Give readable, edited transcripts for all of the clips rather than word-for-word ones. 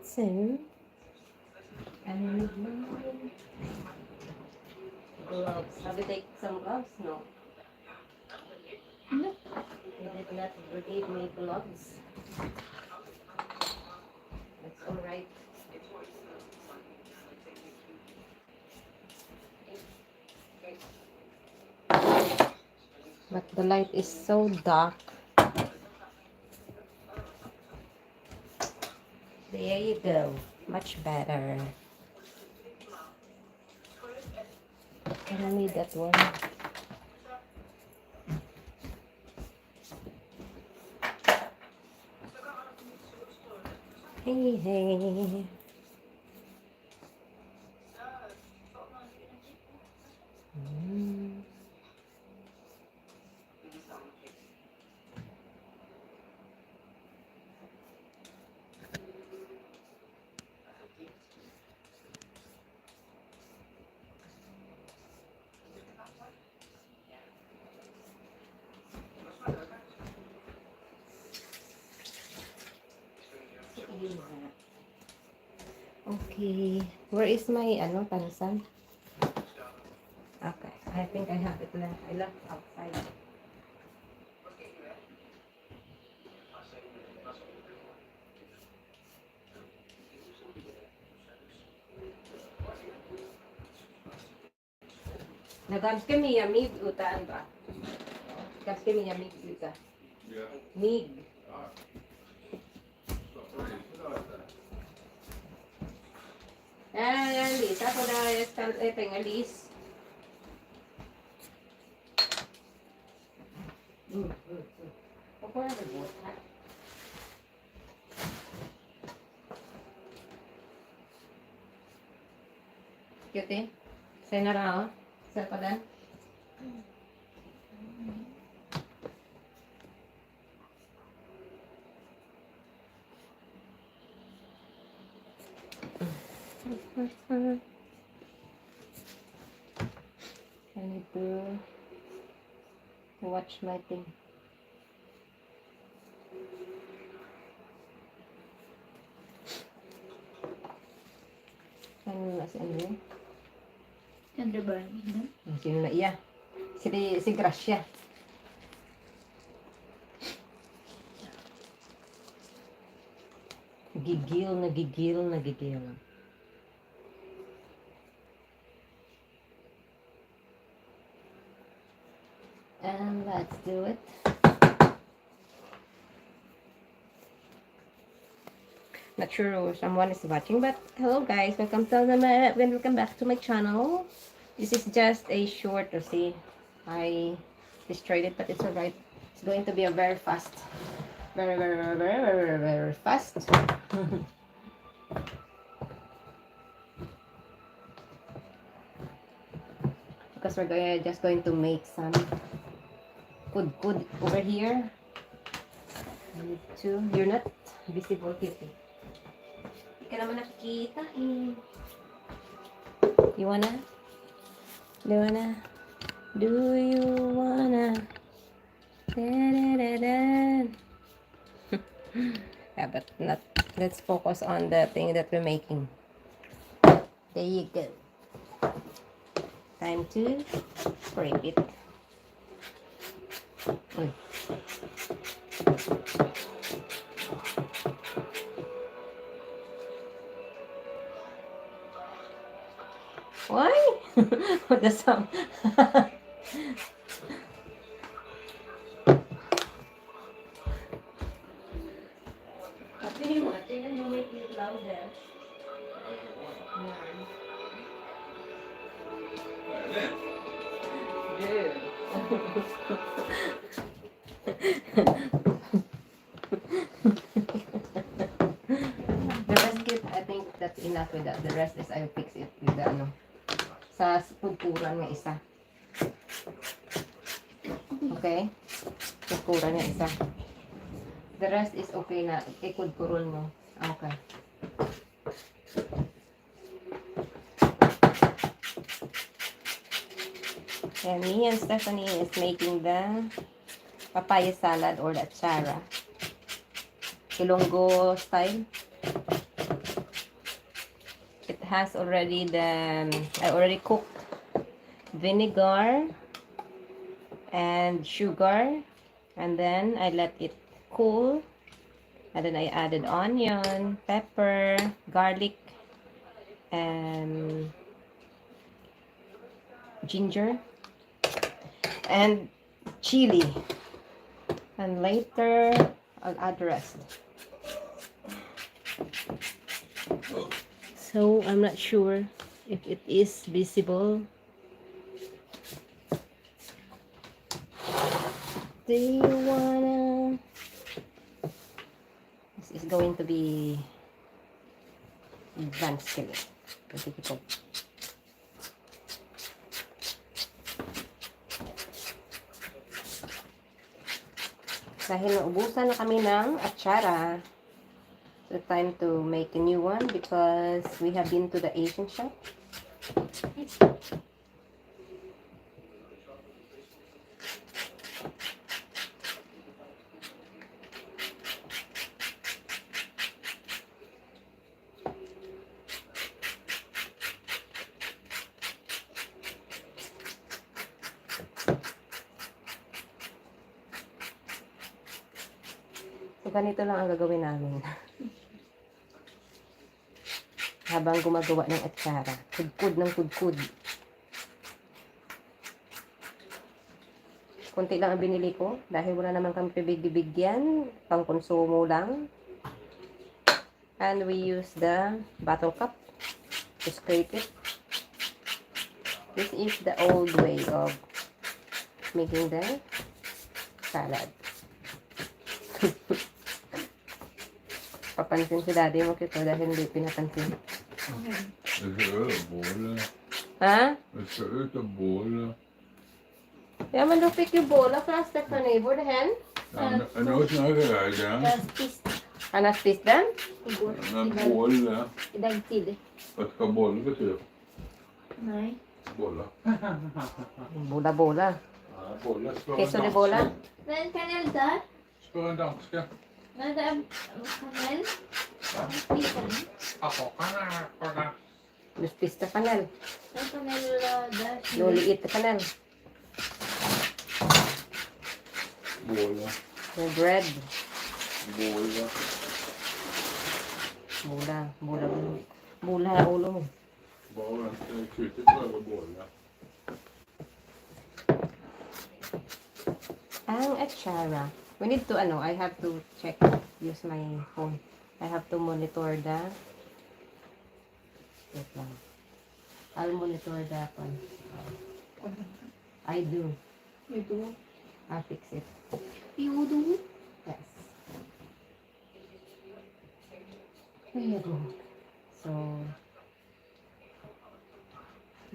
So, I need my gloves. Have you taken some gloves? No. No. You did not give me gloves. That's alright. But the light is so dark. There you go. Much better. And I need that one. Hey, hey. Mm. Okay. Where is my tansan? Okay. I think I have it left. I left outside. Nagams kami yamig utaan ba? Nagams kami yamig uta. Mig. Alis. Ako na alis. Ako na nagbuot ha. Cute eh. Sa'yo na lang ako. Sa'yo pa dan. I need to watch my thing. Ano na si Andre? Andre Barney. Sino na iya? Si Gracia. Nagigil. And let's do it. Not sure if someone is watching, but hello guys, welcome back to my channel. This is just a short to see. I destroyed it, but it's alright. It's going to be a very fast. Very fast. Because we're just going to make some good over here. I need to. You're not visible, Kitty. Hindi ka naman nakikita eh. Do you wanna? Yeah, but not. Let's focus on the thing that we're making. There you go. Time to scrape it. Uy. Why? What the sound? Tingnan mo, make it louder. Dude. The rest kit, I think that's enough with that. The rest is I'll fix it with the sa pagkuran nga isa. Okay? Pagkuran nga isa. The rest is okay na. Ikudkurun mo. Okay. And me and Stephanie is making the papaya salad or the Atchara. Ilonggo style. has already I already cooked vinegar and sugar, and then I let it cool, and then I added onion, pepper, garlic, and ginger, and chili, and later I'll add the rest. So I'm not sure if it is visible. Do you wanna? This is going to be advanced killing. Difficult. Dahil naubusan na kami ng Atchara, so time to make a new one because we have been to the Asian shop. So, ganito lang ang gagawin namin. Habang gumagawa ng Atchara. Kudkud ng kudkud. Kunti lang ang binili ko. Dahil wala naman kami pibigyan. Pang konsumo lang. And we use the bottle cup to scrape it. This is the old way of making the salad. Papansin si daddy mo kito dahil hindi pinapansin. Det ser ut att bolla. Ha? Det ser ut att bolla. Ja, men då fick ju båda plastik från neighbor hen. Nu snackar jag igen. Han har spist den. Men bolla. Idag tid. Vad ska bolla betyda? Nej. Bolla. Bola. Ja, bolla. Spör en Queso de danska. bola. Men kanel där. Spör en danska. Men det är kanel. Spisen. Kolla. Du spiste kanel. Men kanel där. Yung liit na kanel. Bolla. Yung bread. Bolla. Bula na ulo mo. Bara inte kutigt över bolla. Ang Atchara. We need to, I have to check, use my phone. I have to monitor the, wait lang. I'll monitor that one. I do. You do. I'll fix it. You do. Yes. There you go. So,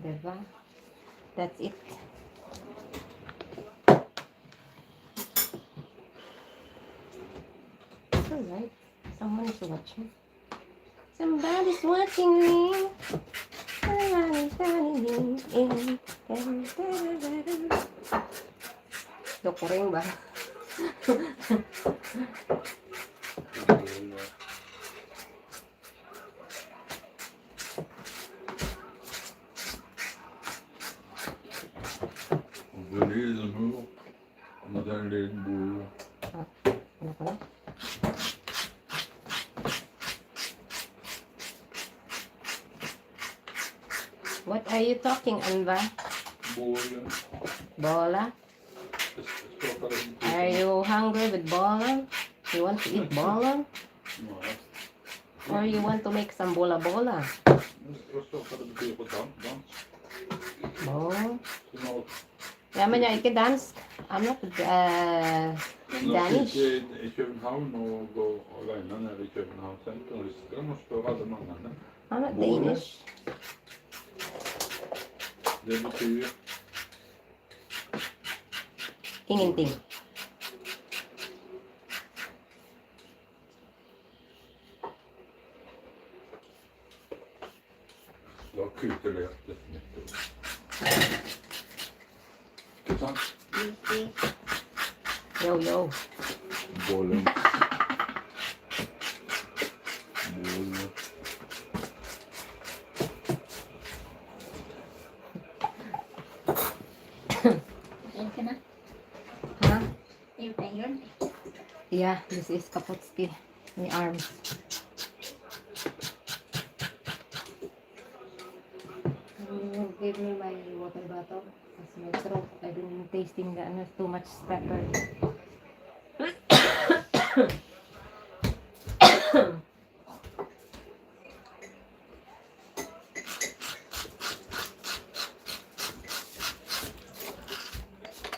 diba? That's it. It's alright. Someone is watching. Somebody's watching me. Somebody's shining in. Dokuring ba? Bolla. Och det är den här. Och den är en bolla. Ano ko na? What are you talking, Anva? Bolla. Bola? Are you hungry with bola? You want to eat bola? Nej. Or you want to make some bola? Vad stoppade betyder på dans? Oh. Snart. Ja, men jag är inte dansk. I'm not Danish. I Köpenhamn och gå alene nere i Köpenhamn centrum. Ska de spöra alla mangarna. I'm not Danish. Det betyder Ingenting. jag kutar det jättemycket. Inte sant? Yo. Bollen. Bollen. Yeah, this is Kaputski. My arms. Can you give me my water bottle? That's my throat. I've been tasting the too much pepper.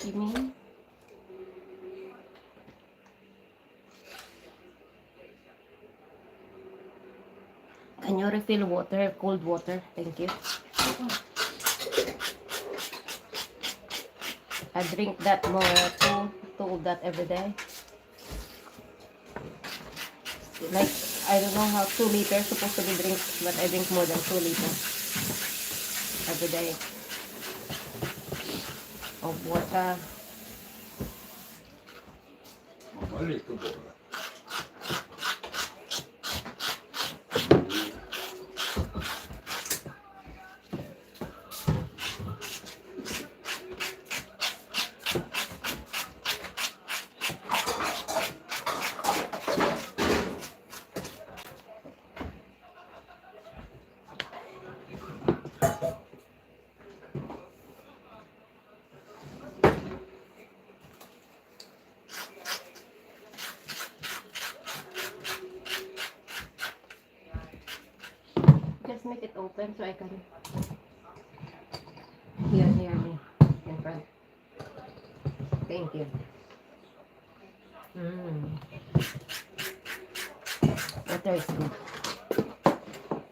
You mean? Can you refill water, cold water? Thank you. I drink that more, two of that every day. Like, I don't know how 2 liters supposed to be drink, but I drink more than 2 liters every day of water. Mamma är lite bara. Just make it open so I can hear me in front. Thank you. Water is good.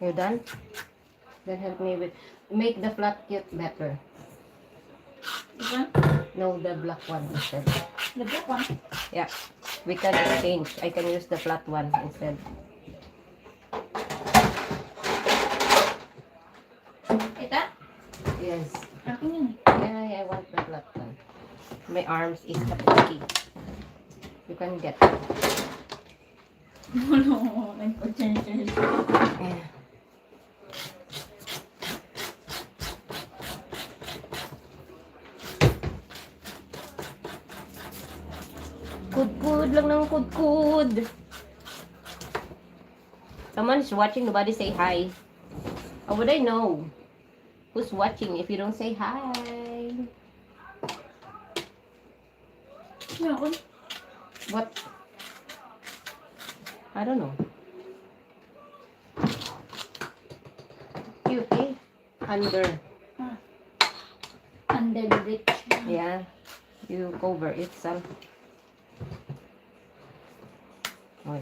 You're done? Then help me with make the flat kit better. This one? No, the black one instead. The black one? Yeah, we can exchange. I can use the flat one instead. Ito? Yes. Akin yun. Yeah, I want the flat one. My arms is kaputski. You can get it. No, nagpa-change. Yeah. Kud lang ng kud. Someone is watching, nobody say hi. How would I know who's watching if you don't say hi? Meron. What? I don't know. Cutie. Under. Under the bridge. Yeah. You cover it some. Oy.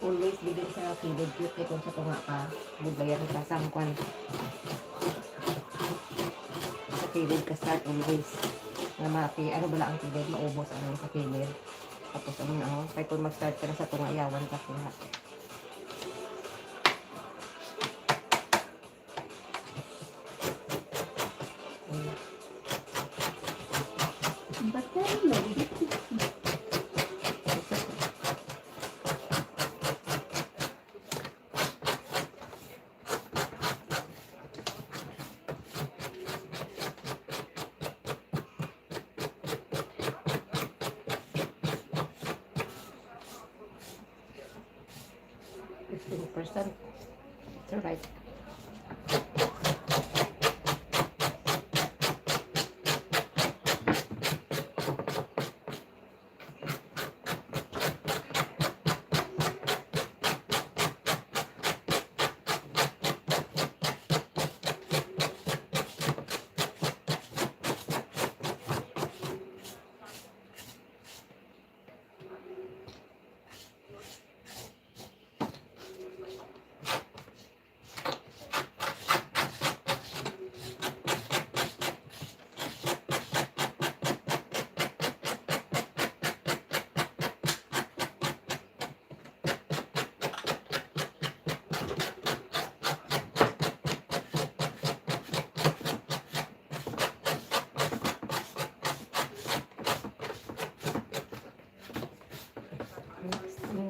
Always bigay sa kilid cute kung sa tunga ka. Bugayan ka sangkwan. Sa kilid ka start always. Nga mati, ano bala ang kilid? Maubos ano sa kilid. Tapos ano na ako. Kaya kung mag-start ka na sa tunga, yawan ka tunga. Ba't tayo lagi? Percent. It's alright.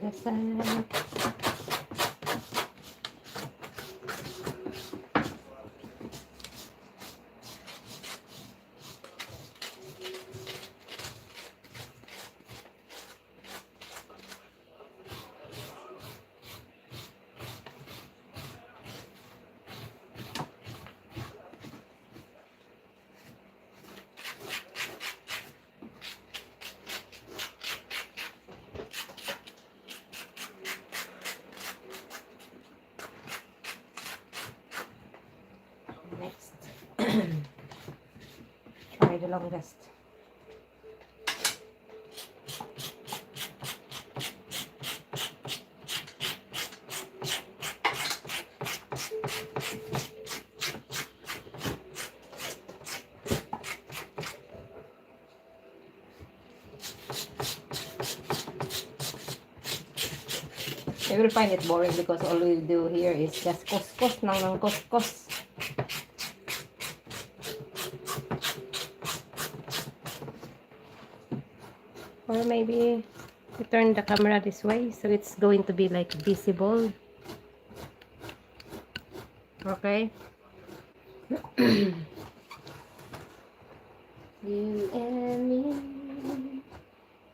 Side. for the longest. You will find it boring because all we do here is just couscous ng couscous. Or maybe you turn the camera this way so it's going to be like visible. Okay? You and me,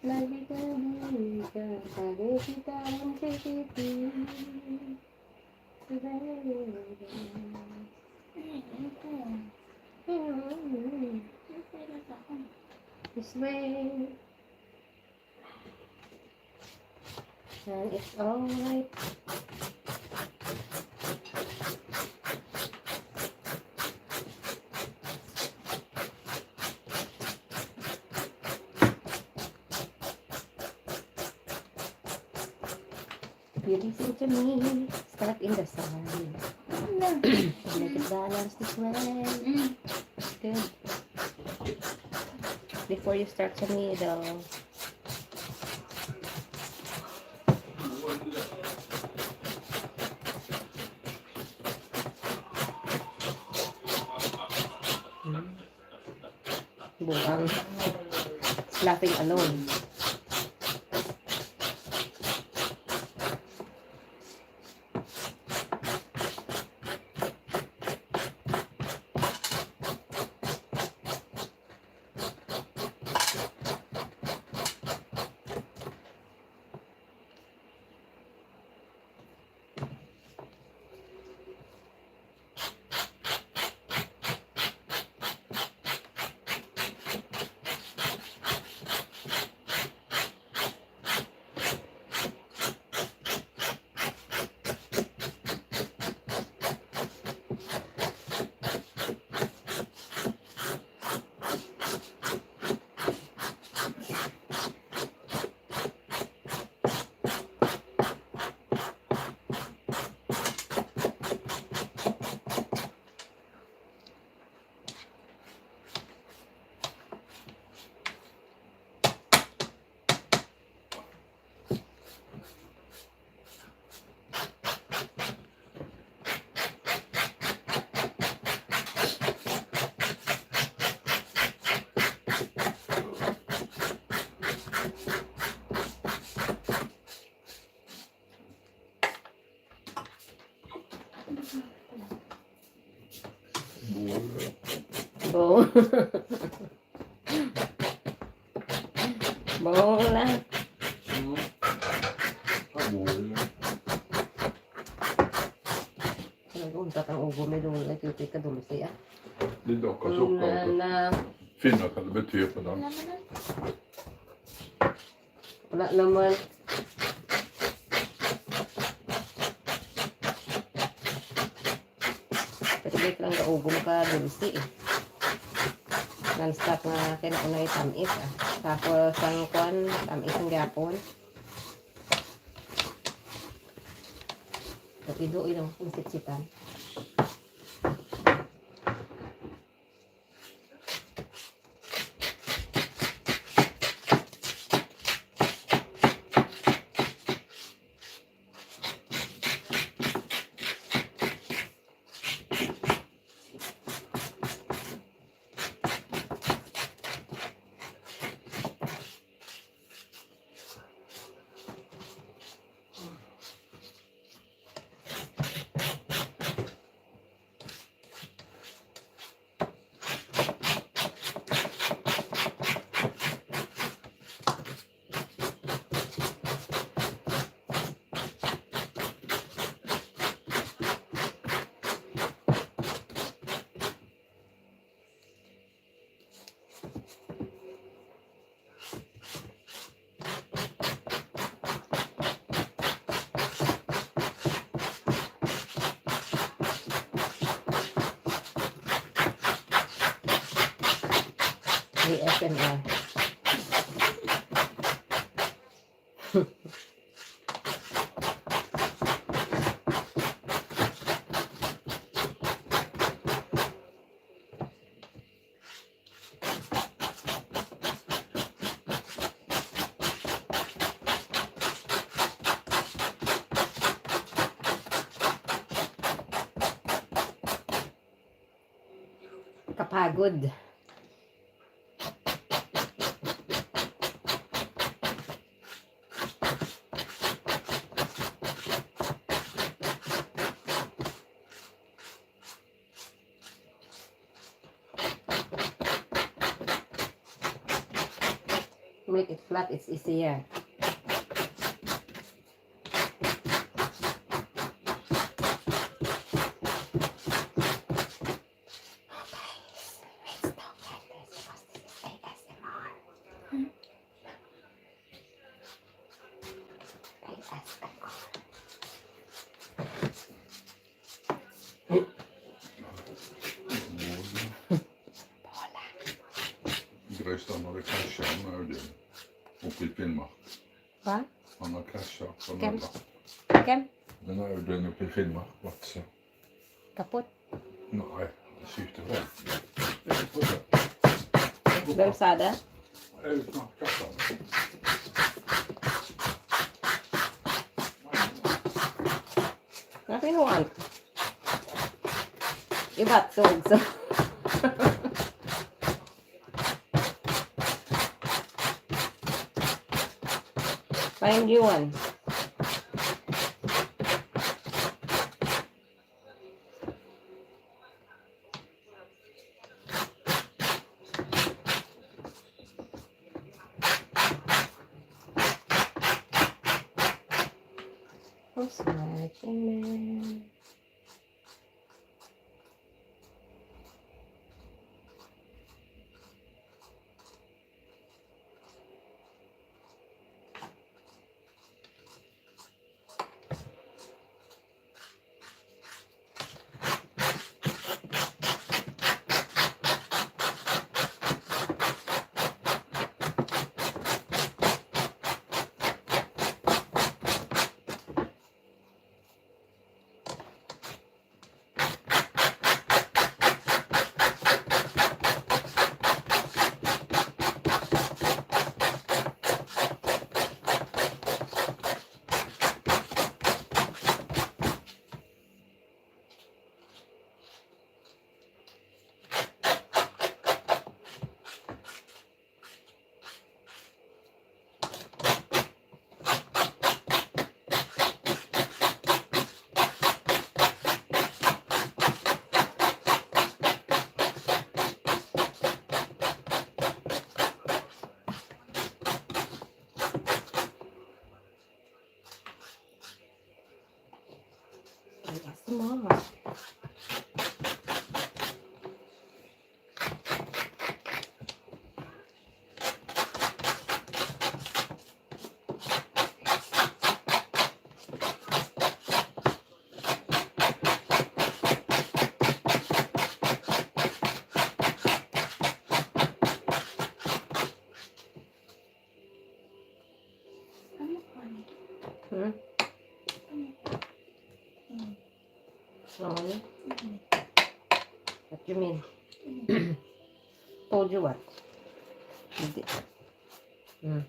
like we can be, sabi kita ang tititi. This way. And it's alright. You listen to me, start in the sun. Make it balance this way. Good. Before you start sa middle. Buang. It's laughing alone. Bowl. Bola. Nag-untat ang ubo med doon. Nagtutik ka doon siya. Det dockar såklart. Finna kan det betyda på den. Wala naman. Pagkait lang ka ubo ka dulce eh. Non-stop nga kinaunay tamis ah. Tapos ang kwan, tamis ang gapon. Ido-ido ang sitsitan. ASMR. Kapagod. Make it flat, it's easier. Grace han hade kraschat med ögonen uppe i Finnmark. Va? Han har kraschat på Vem? Mölla. Kem? Den har ögonen uppe i Finnmark. Vart så? Kapot. Nej, det syftar på. Vem sa det? Jag är snart kassan. Nothing wrong. You got so. Find you one. Who's watching me? Yes, Mama. Hmm? Sorry. What you mean? Told you what? You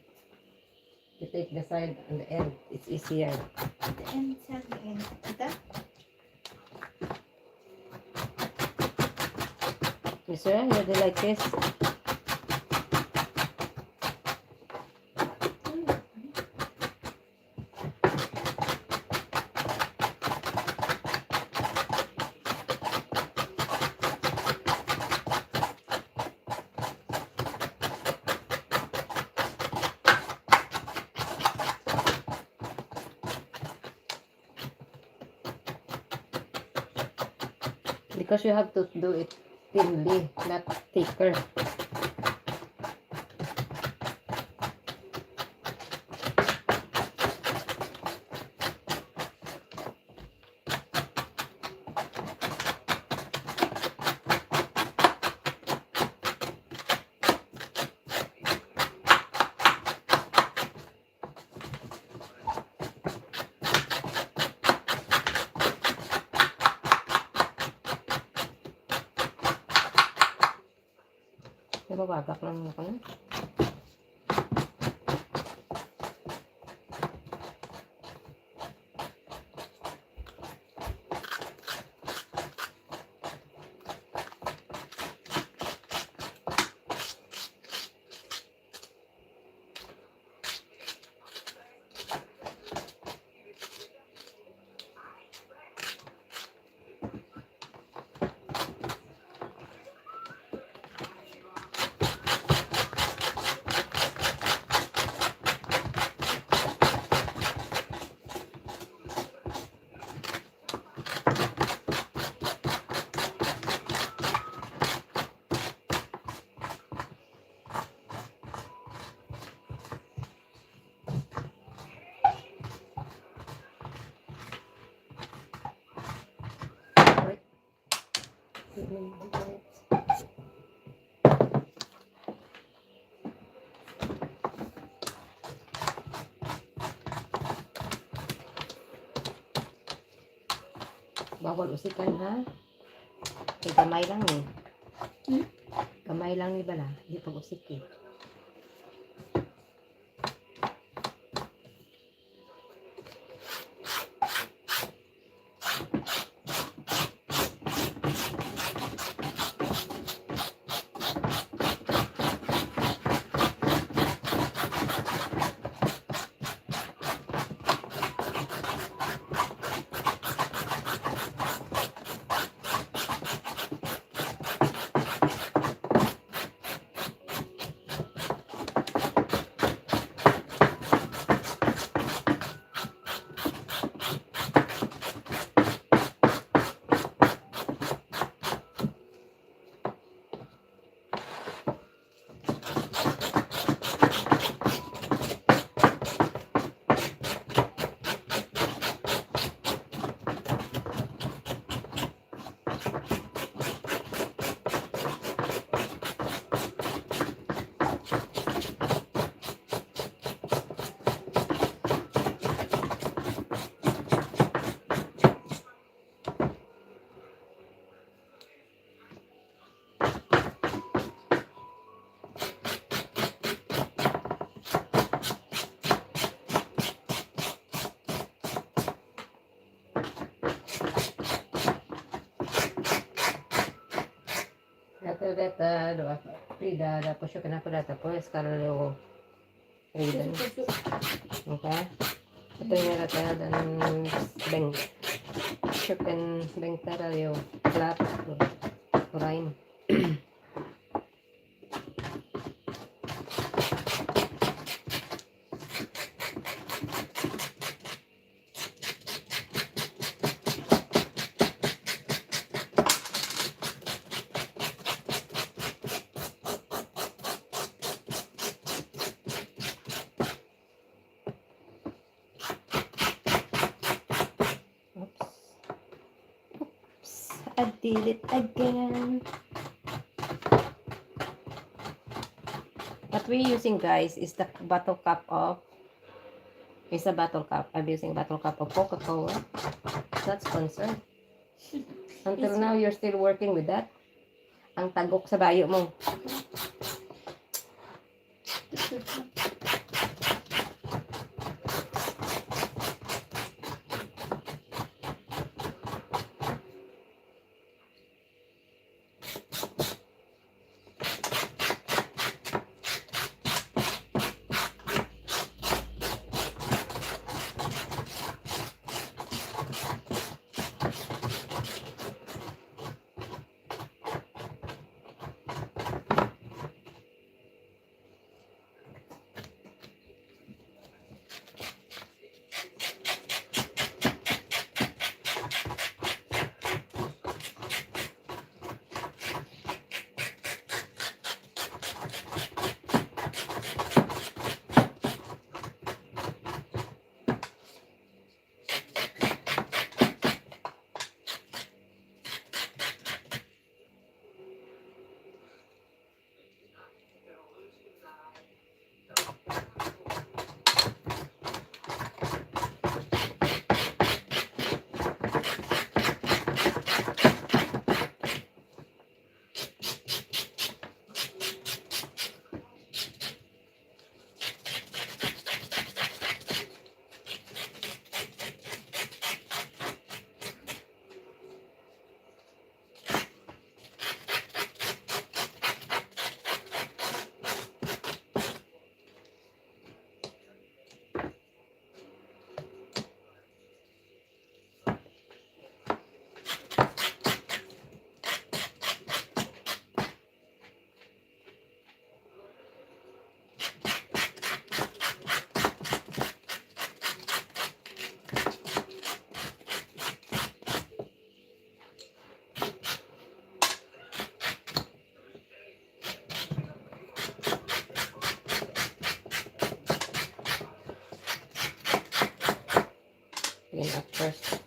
take the side and the end. It's easier. The end side, the end. Ito? You sure? You do like this? Because you have to do it thinly, not thicker. Mawagak lang ako na. Bawal usikan ha. Kay gamay lang eh. Gamay lang ni bala. Hindi pag usik eh. Data doa Frida tapos yung kenapa data pues kalau Frida okay ito yung data dan beng chicken beng tara yo flat kurain I did it again. What we're using, guys, is the bottle cup of. It's a bottle cup. I'm using bottle cup of Coca-Cola. Not sponsored. Until now, you're still working with that. Ang tagok sa bayo mo. mixing up first.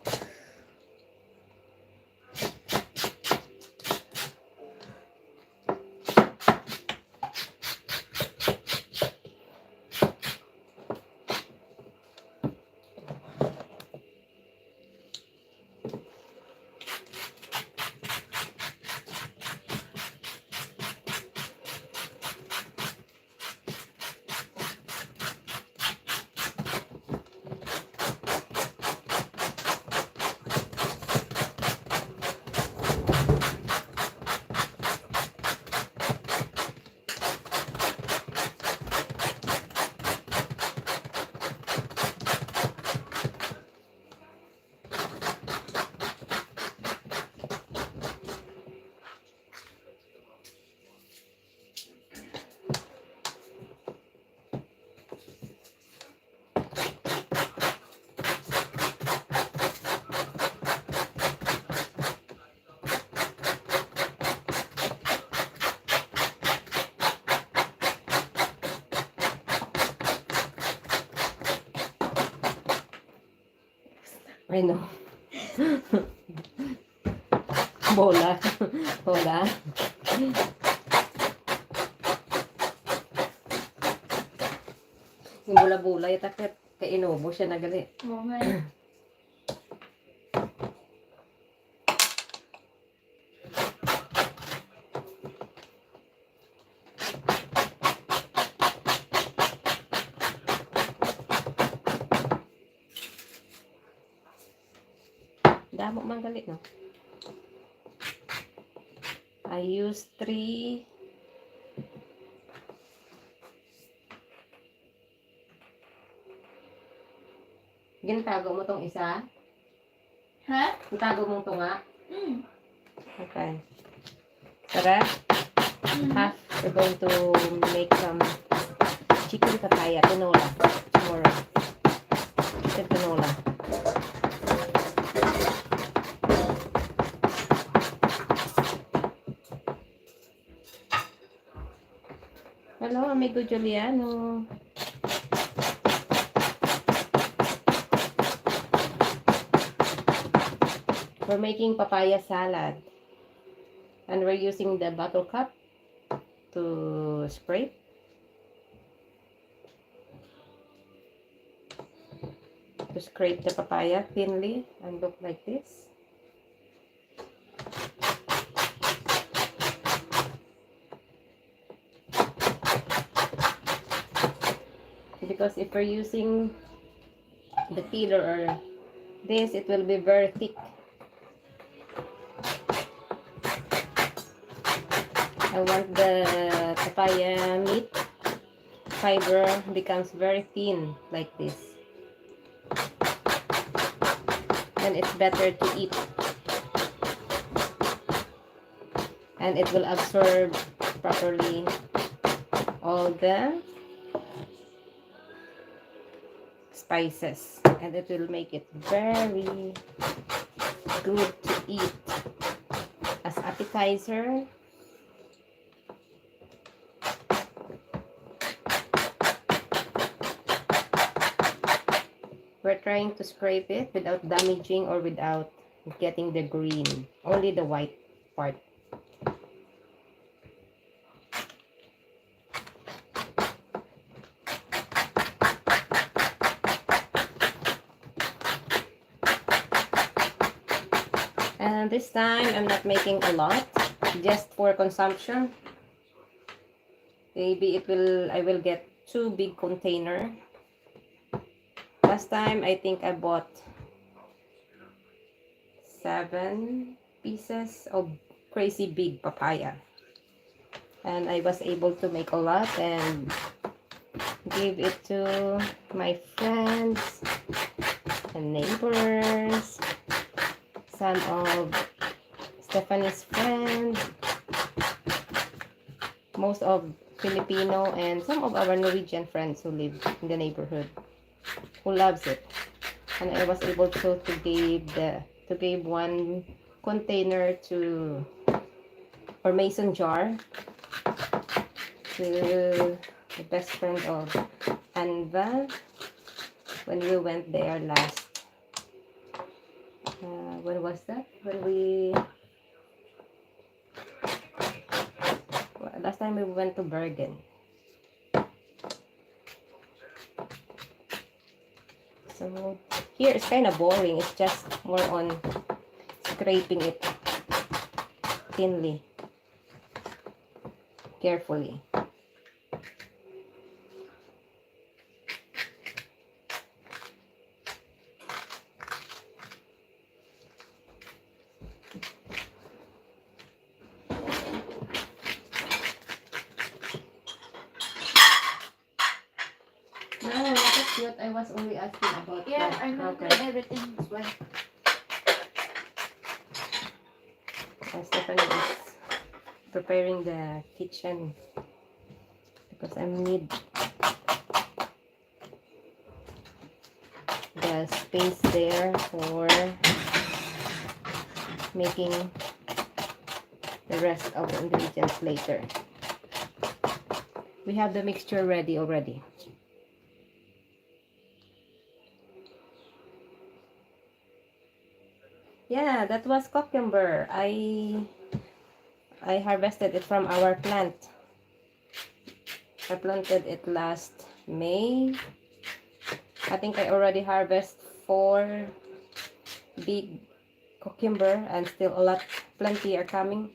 I know. Bola. Bola. Yung bola-bola, yung takit kay inubo siya na gali. Oo nga eh. Damo man gali, no? I use 3. Gintago mo tong isa? Ha? Gintago mo to nga? Mm. Okay. Tara, half we're going to make some chicken papaya tinola tomorrow. Chicken tinola. Hello, amigo Juliano. We're making papaya salad. And we're using the bottle cup to scrape. To scrape the papaya thinly and look like this. Because if we're using the peeler or this, it will be very thick. I want the papaya meat fiber becomes very thin like this. Then it's better to eat. And it will absorb properly all the spices. And it will make it very good to eat as appetizer. We're trying to scrape it without damaging or without getting the green. Only the white part. And this time, I'm not making a lot. Just for consumption. Maybe I will get 2 big container. Last time, I think I bought 7 pieces of crazy big papaya. And I was able to make a lot and give it to my friends and neighbors. Some of Stephanie's friends. Most of Filipino and some of our Norwegian friends who live in the neighborhood. Who loves it, and I was able to give 1 container to or mason jar to the best friend of Anva when we went there last When was that? Last time we went to Bergen. So here it's kind of boring. It's just more on scraping it thinly, carefully. No, that's cute. I was only asking about Yeah, that. I know Okay. everything is well. Stephanie is preparing the kitchen because I need the space there for making the rest of the ingredients later. We have the mixture ready already. Yeah, that was cucumber. I harvested it from our plant. I planted it last May. I think I already harvested 4 big cucumber and still plenty are coming.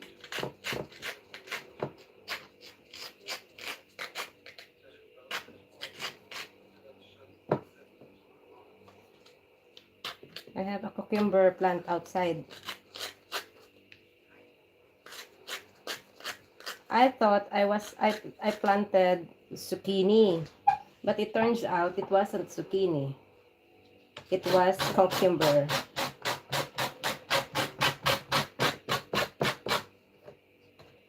I have a cucumber plant outside. I thought I planted zucchini, but it turns out it wasn't zucchini. It was cucumber.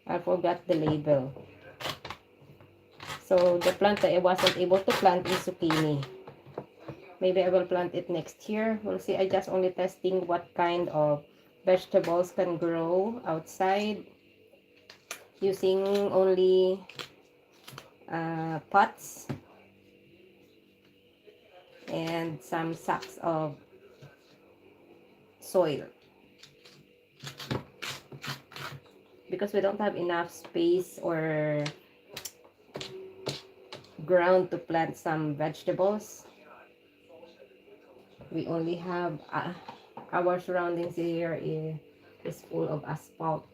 I forgot the label. So the plant that I wasn't able to plant is zucchini. Maybe I will plant it next year. We'll see. I just only testing what kind of vegetables can grow outside using only pots and some sacks of soil. Because we don't have enough space or ground to plant some vegetables. We only have our surroundings here is full of asphalt.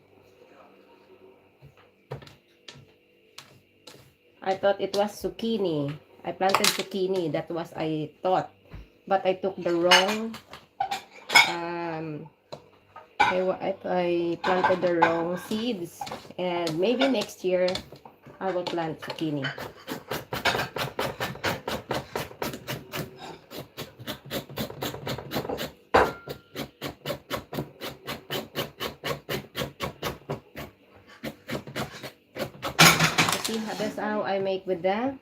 I thought it was zucchini. I planted zucchini. That was I thought. But I took the wrong I planted the wrong seeds, and maybe next year I will plant zucchini. See, that's how I make with the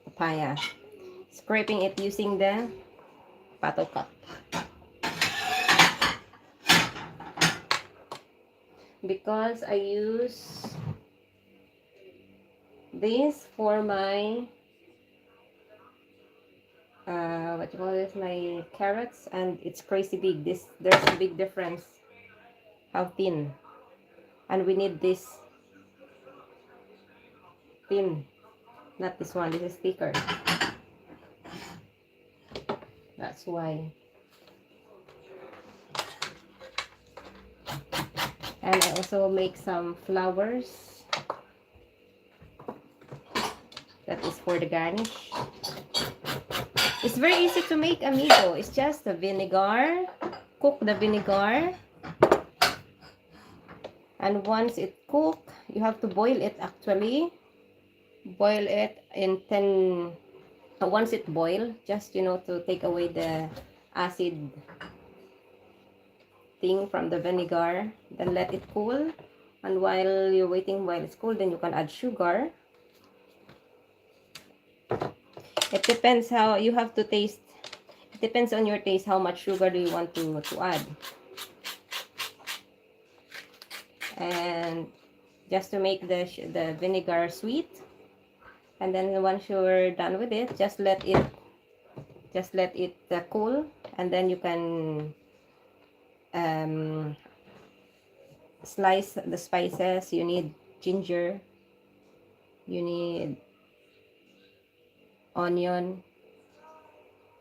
papaya. Scraping it using the paddle cup. Because I use this for my what you call this, my carrots, and it's crazy big. There's a big difference how thin, and we need this thin, not this one. This is thicker. That's why. And I also make some flowers. That is for the garnish. It's very easy to make, amigo. It's just the vinegar. Cook the vinegar. And once it cook, you have to boil it actually. Boil it in 10... once it boil, just, to take away the acid thing from the vinegar. Then let it cool. And while you're waiting while it's cool, then you can add sugar. It depends how you have to taste. It depends on your taste how much sugar do you want to add. And just to make the vinegar sweet. And then once you're done with it, just let it Just let it cool, and then you can slice the spices. You need ginger, you need onion,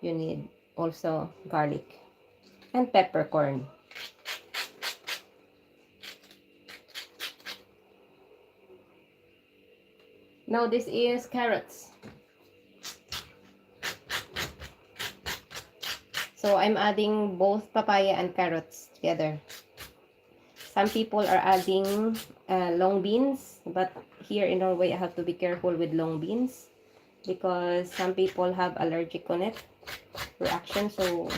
you need also garlic and peppercorn. Now this is carrots. So I'm adding both papaya and carrots together. Some people are adding long beans, but here in Norway I have to be careful with long beans because some people have allergic on it, reaction. So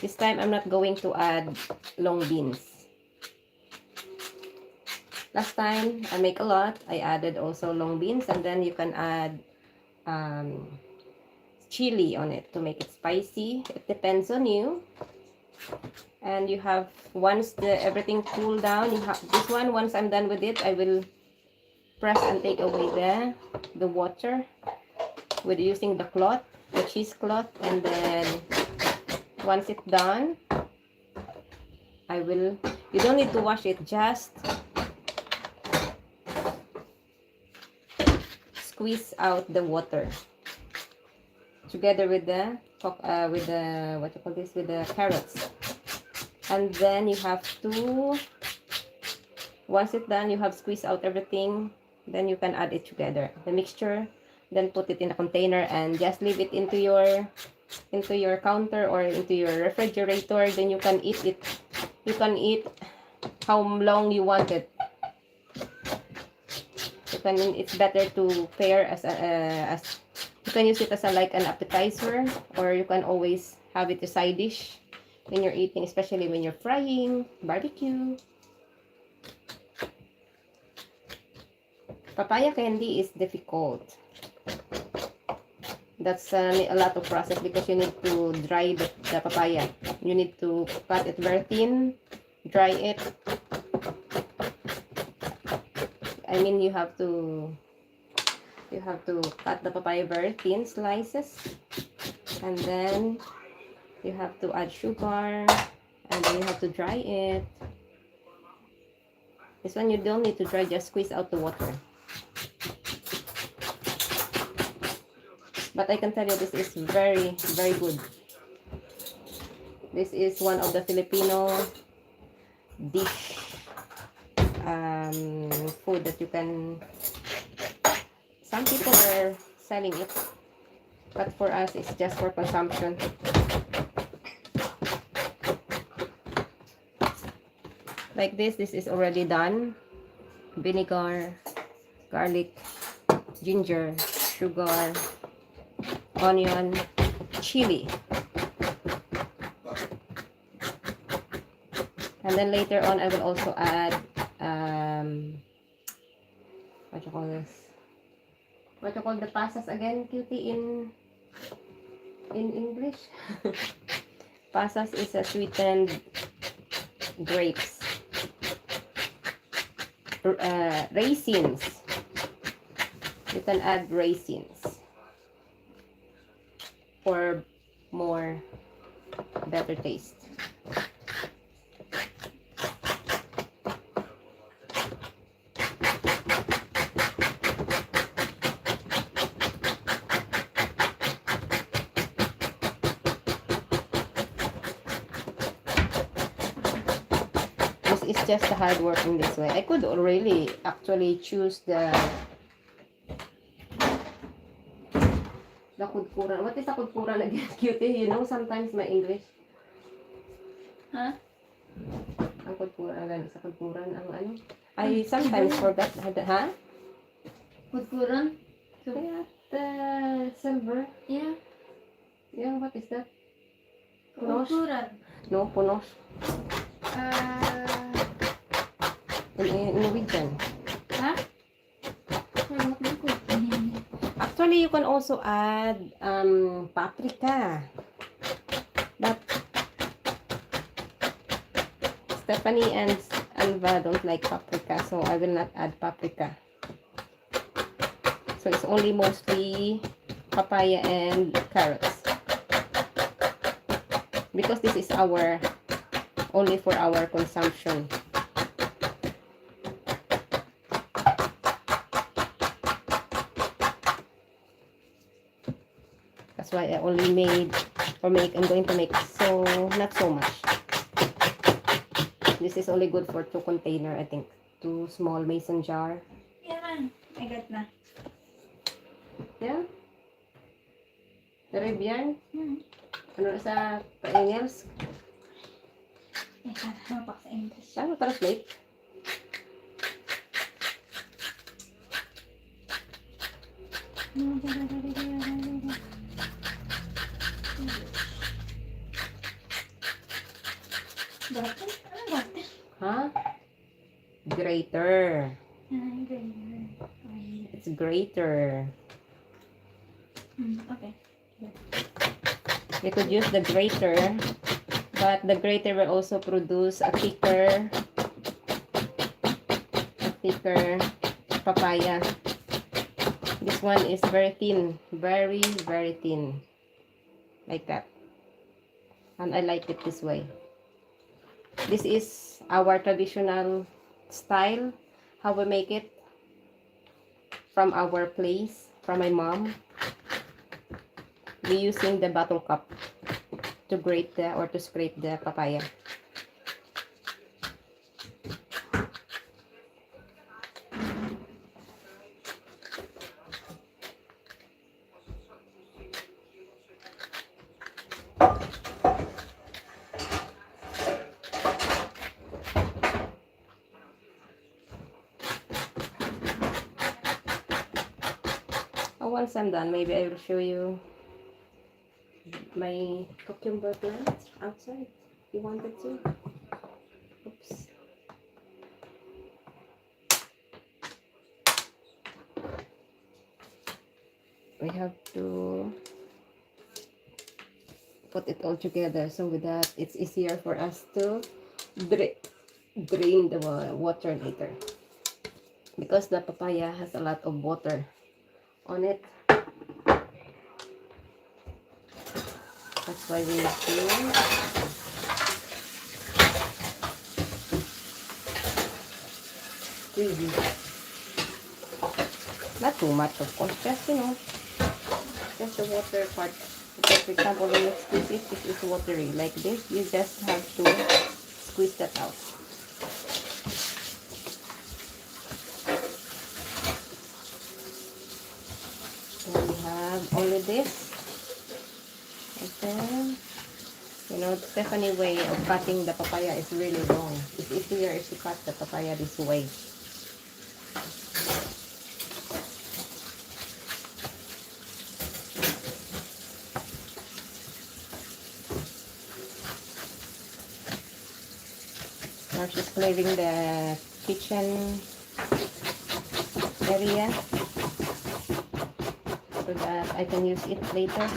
this time I'm not going to add long beans. Last time I make a lot, I added also long beans, and then you can add chili on it to make it spicy. It depends on you. And you have, once everything cool down, you have this one. Once I'm done with it, I will press and take away the water with using the cloth, the cheesecloth. And then once it's done, you don't need to wash it, just squeeze out the water together with the what you call this, with the carrots. And then you have to, once it's done, you have squeezed out everything, then you can add it together, the mixture, then put it in a container and just leave it into your counter or into your refrigerator. Then you can eat it. You can eat how long you want it. It's better to pair as you can use it as like an appetizer, or you can always have it a side dish when you're eating, especially when you're frying barbecue. Papaya candy is difficult. That's a lot of process because you need to dry the papaya. You need to cut it very thin, dry it. I mean, you have to cut the papaya very thin slices, and then you have to add sugar, and then you have to dry it. This one you don't need to dry, just squeeze out the water. But I can tell you, this is very, very good. This is one of the Filipino dish, food that you can, some people are selling it, but for us it's just for consumption. Like this is already done. Vinegar, garlic, ginger, sugar, onion, chili. And then later on I will also add what you call this? What you call the pasas again, cutie, in English? Pasas is a sweetened grapes. Raisins. You can add raisins for more better taste. It's just the hard work in this way. I could really actually choose the kudkuran. What is the kudkuran again, cutie? You know, sometimes my English. Huh? Ang kudkuran again. Sa kudkuran, ang ano? I sometimes forget. Ha? Kudkuran? Yeah, the silver. Yeah. Yeah, what is that? Punos? Kudkuran. No, punos. In Norwegian. Huh? Actually, you can also add paprika. But Stephanie and Alva don't like paprika, so I will not add paprika. So it's only mostly papaya and carrots. Because this is our only for our consumption. That's why I only made or make. I'm going to make so not so much. This is only good for 2 container, I think. 2 small mason jar. Yan. I got na. Yeah. Dari yan. Hmm. Ano sa pa-Engels? Mapak sa English. Saan mo translate? Dati? Ano dati? Ha? Greater. Ganyan. It's greater. Okay. We could use the grater, but the grater will also produce a thicker papaya. This one is very thin, very thin, like that. And I like it this way. This is our traditional style, how we make it from our place, from my mom. We using the bottle cup to grate the or to scrape the papaya. Once I'm done, maybe I will show you my cucumber plant outside. You wanted to? Oops. We have to put it all together, so with that it's easier for us to drain the water later, because the papaya has a lot of water on it. That's why we need to squeeze it. Not too much, of course, just just the water part. Because for example, when you squeeze it, it is watery like this. You just have to squeeze that out. And we have only this. And then, Stephanie way of cutting the papaya is really long. It's easier if you cut the papaya this way. Now she's clearing the kitchen area so that I can use it later.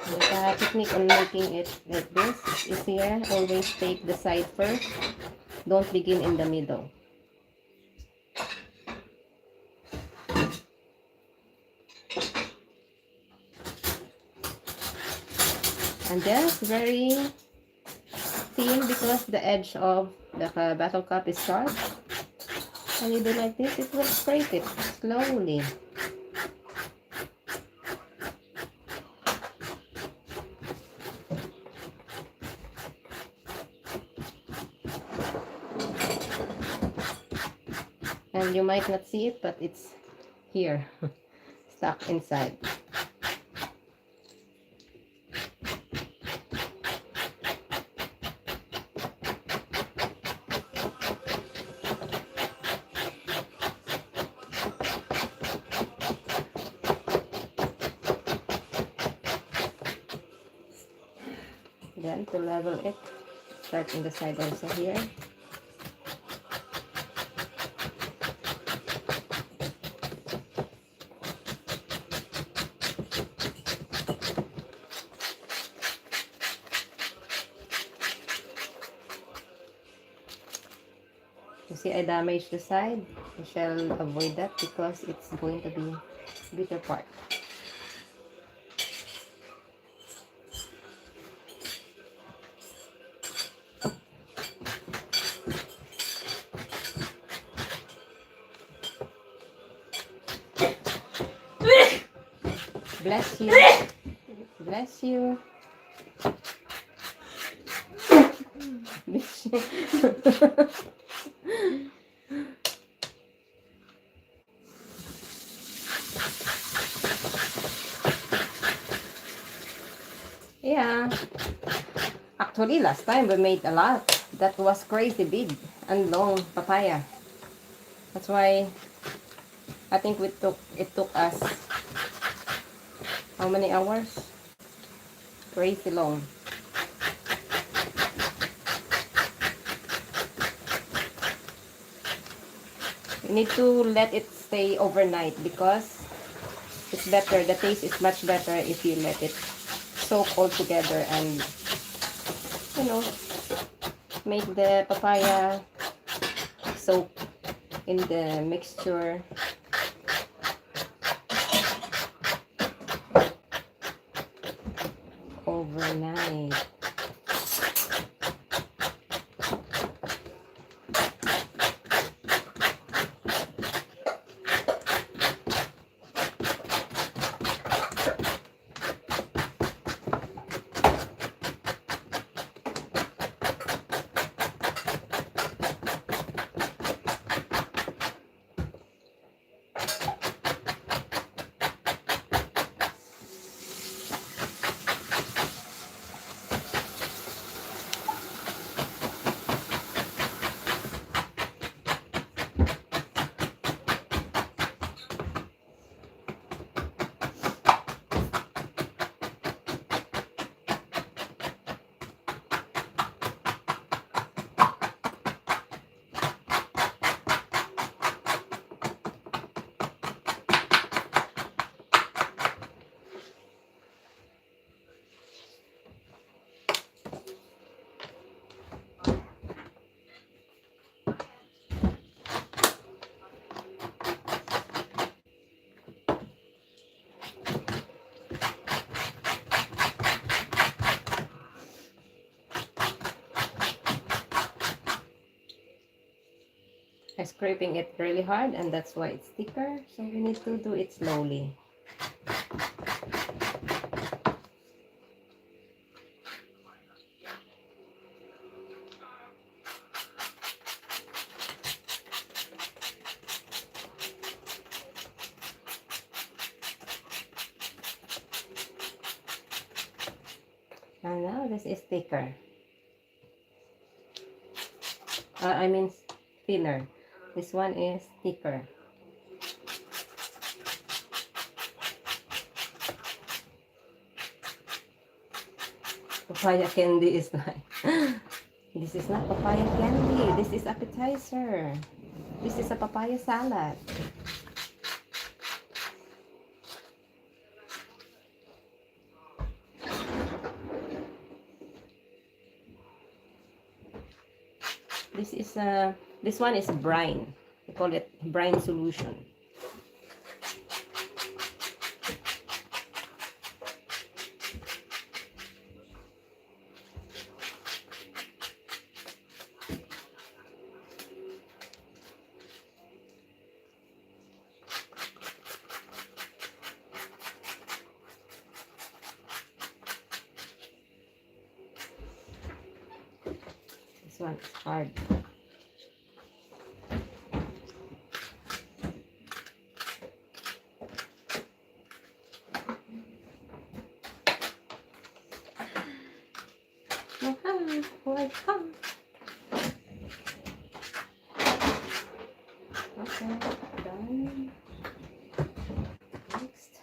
The technique on making it like this is here. Always take the side first. Don't begin in the middle. And just very thin because the edge of the bottle cup is sharp. And you do like this, it will scrape it slowly. And you might not see it, but it's here, stuck inside. Then to level it, start in the side also here. see I damaged the side. I shall avoid that because it's going to be bitter part. Bless you. Bless you. Bless you. Yeah. Actually, last time we made a lot. That was crazy big and long papaya. That's why I think it took us how many hours? Crazy long. You need to let it stay overnight because it's better. The taste is much better if you let it soak all together and, you know, make the papaya soak in the mixture. Overnight. I'm scraping it really hard and that's why it's thicker. So we need to do it slowly. And now this is thicker. I mean thinner. This one is thicker. Papaya candy is like this is not papaya candy. This is appetizer. This is a papaya salad. This one is brine. We call it brine solution. This one is hard. Welcome. Okay, done. Next.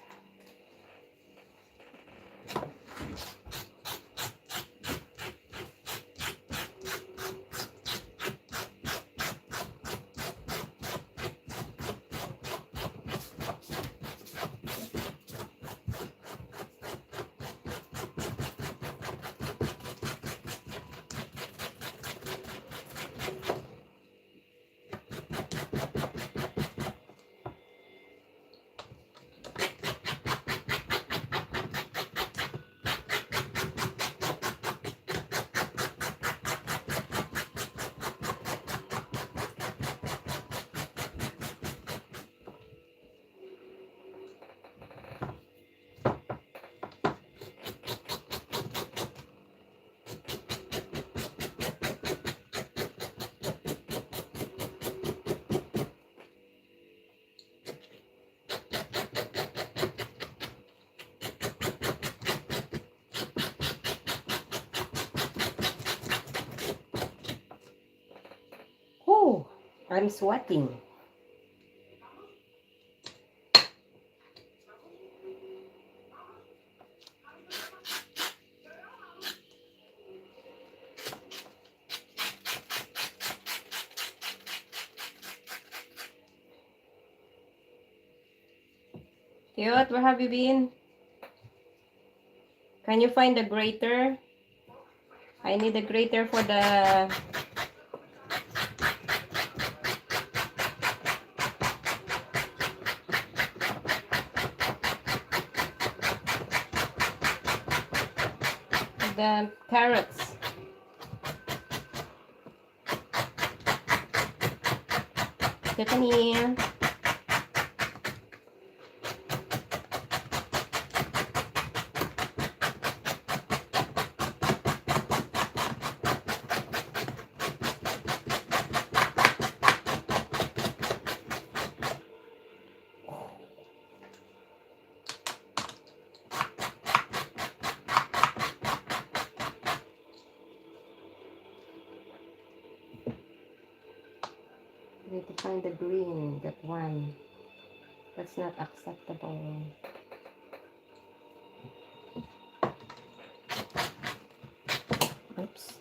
I'm sweating. Cute, where have you been? Can you find a grater? I need a grater for the carrots. Tiffany. I need to find the green, that one. That's not acceptable. Oops.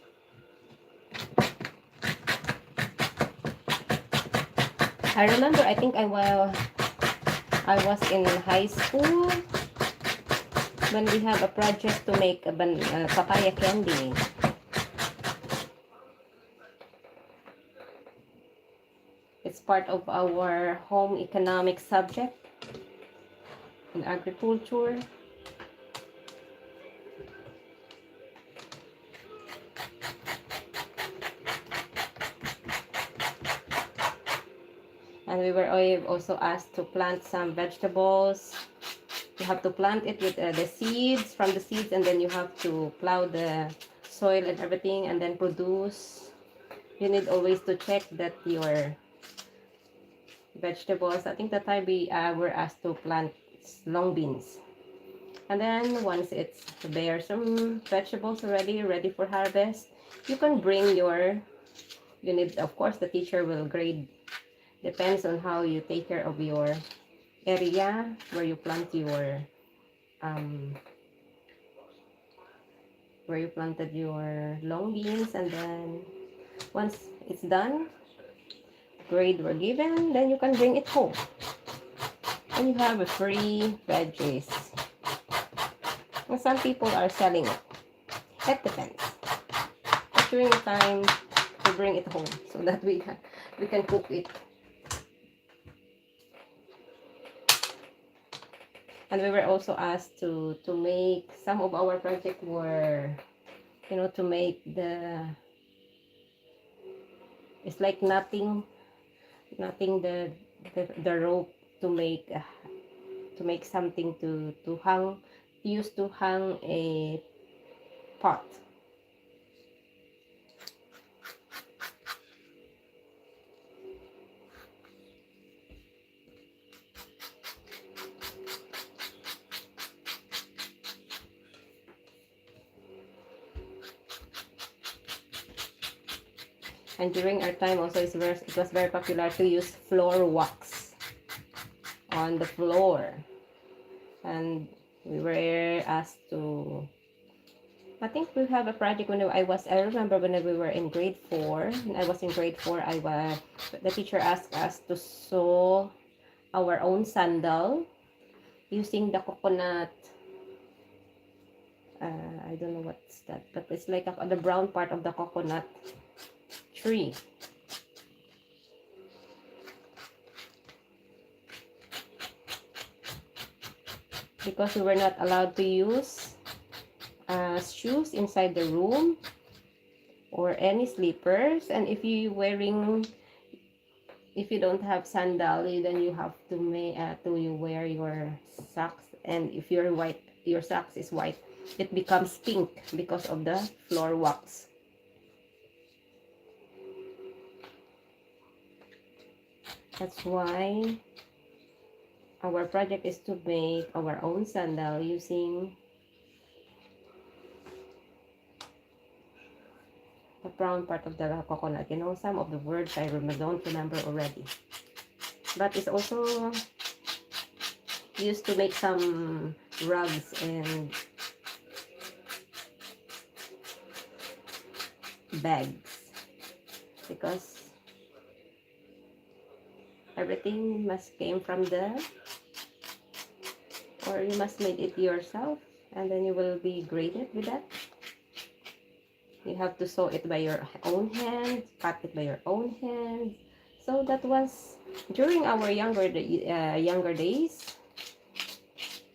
I remember, I think I was in high school when we have a project to make a papaya candy. It's part of our home economic subject in agriculture. And we were also asked to plant some vegetables. You have to plant it with the seeds, from the seeds, and then you have to plow the soil and everything, and then produce. You need always to check that your vegetables, I think that time we were asked to plant long beans. And then once it's there, some vegetables already ready for harvest, you can bring you need, of course, the teacher will grade. Depends on how you take care of your area where you plant um, where you planted your long beans. And then once it's done, grade were given, then you can bring it home and you have a free veggies. And some people are selling it. It depends. But during the time, we bring it home so that we can cook it. And we were also asked to make, some of our project were, to make it's like knotting the rope to make something to hang, used to hang a pot. And during our time also, it was very popular to use floor wax on the floor. And we were asked to, I think we have a project when I remember when we were in grade 4, when I was in grade 4, the teacher asked us to sew our own sandal using the coconut, I don't know what's that, but it's like the brown part of the coconut tree. Because we were not allowed to use shoes inside the room or any slippers, and if you don't have sandal, then you have to wear your socks. And if your socks is white, it becomes pink because of the floor wax. That's why our project is to make our own sandal using the brown part of the coconut. You know, some of the words I don't remember already. But it's also used to make some rugs and bags, because everything must came from the, or you must make it yourself, and then you will be graded with that. You have to sew it by your own hands, cut it by your own hands. So that was during our younger days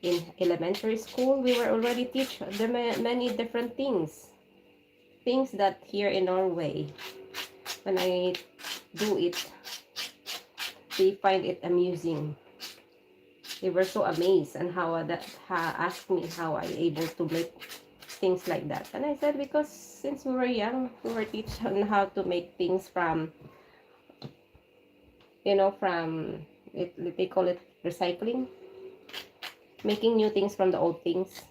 in elementary school. We were already teach the many different things that here in Norway, when I do it, they find it amusing. They were so amazed, and how asked me how I able to make things like that. And I said, because since we were young, we were taught on how to make things from, from it, they call it recycling, making new things from the old things.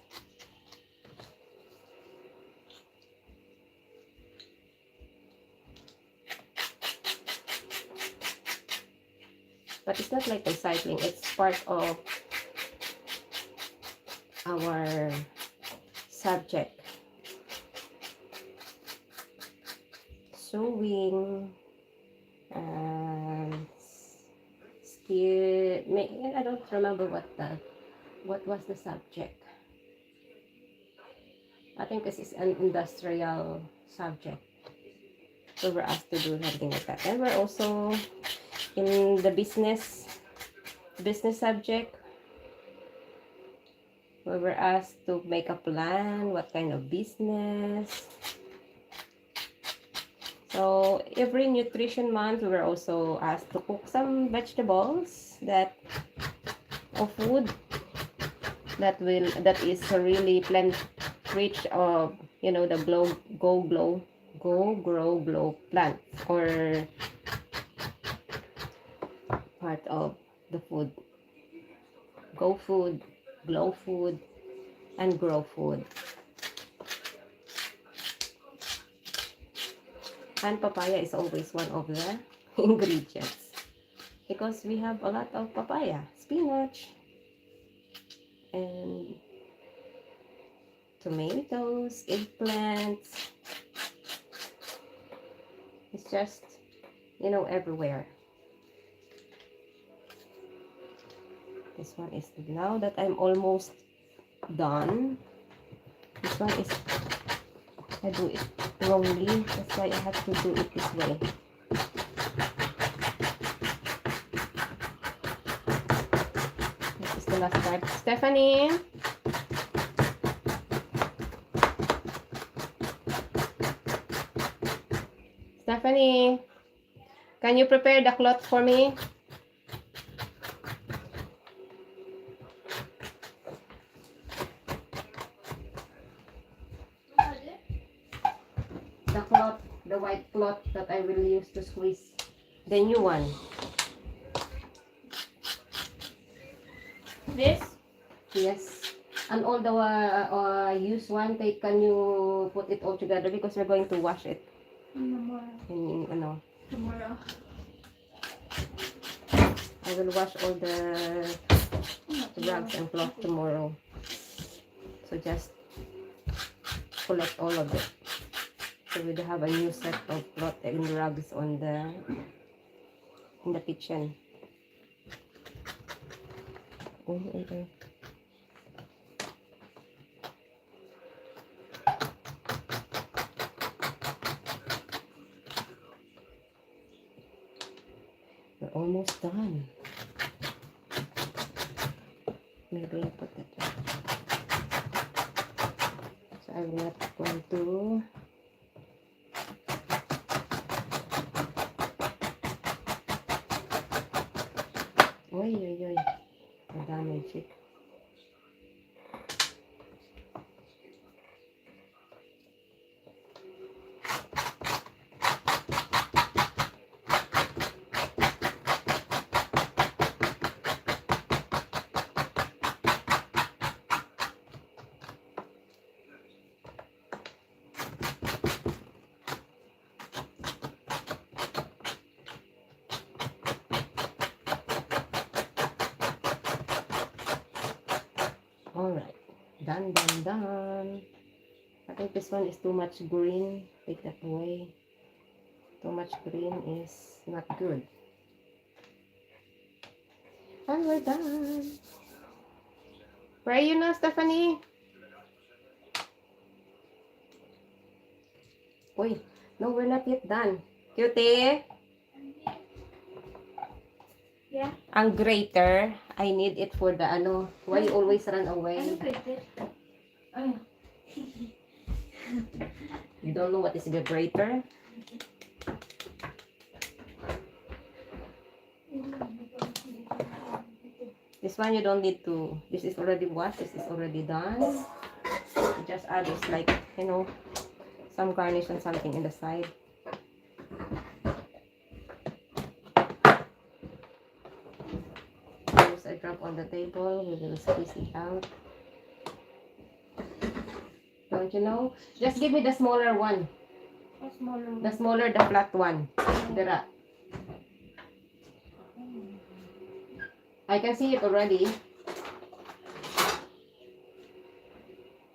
But it's not like recycling, it's part of our subject. Sewing, skill, I don't remember what was the subject. I think this is an industrial subject. So we're asked to do something like that. And we're also in the business subject. We were asked to make a plan, what kind of business. So every nutrition month, we were also asked to cook some vegetables or food that is really plant rich of, the go grow glow plants, or part of the food. Go food, glow food, and grow food. And papaya is always one of the ingredients, because we have a lot of papaya, spinach, and tomatoes, eggplants. It's just, everywhere. This one is, now that I'm almost done, this one is, I do it wrongly, that's why I have to do it this way. This is the last part. Stephanie, can you prepare the cloth for me? The cloth, the white cloth that I will use to squeeze the new one. This? Yes. And all the used one, can you put it all together, because we're going to wash it. Tomorrow. I will wash all the rugs and cloth tomorrow. So just collect all of it. So we have a new set of cloth and rugs in the kitchen. Okay. We're almost done. Maybe I put it there. So I'm not going to. Oy. Damage it. Done, done, done. I think this one is too much green. Take that away. Too much green is not good. And we're done. Where are you now, Stephanie? Uy, no, we're not yet done. Cutie? Yeah. Ang grater, I need it for the ano. Why you always run away? Ano pwede? Ay. You don't know what is the grater? This one you don't need to. This is already washed. This is already done. You just add this like, you know, some garnish and something in the side. There's a drop on the table. We will squeeze it out. Don't you know? Just give me the smaller one. A smaller one. The smaller, the flat one. Dira. I can see it already.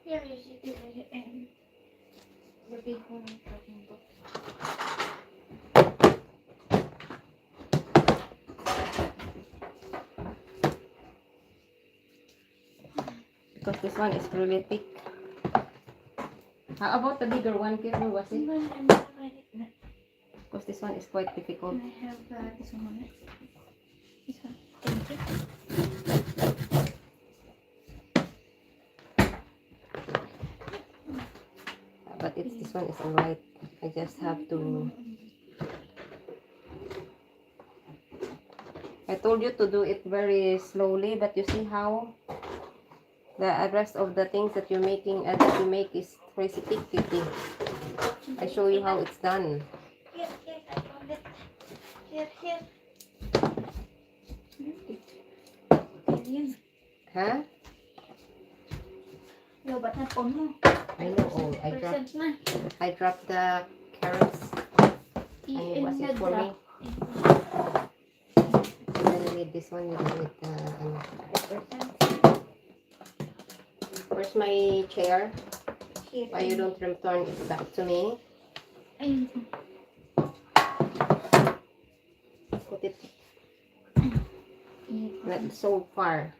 Here is it and the big one I'm talking about. Because this one is really thick. How about the bigger one? Where was it? I'm not ready. Because this one is quite difficult. I have this one. This one. Thank you. But this one is alright. I just have to. I told you to do it very slowly, but you see how the rest of the things that you're making that you make is crazy thick. I show you how it's done. Here, I found it. Here. Yan. Huh? Yo, ba't napon mo? I know. Oh, Percent na. I dropped the carrots. And was it for me? And then with this one, you do it. Where's my chair? Here. Why you don't return it back to me? Ayun. Put it not so far.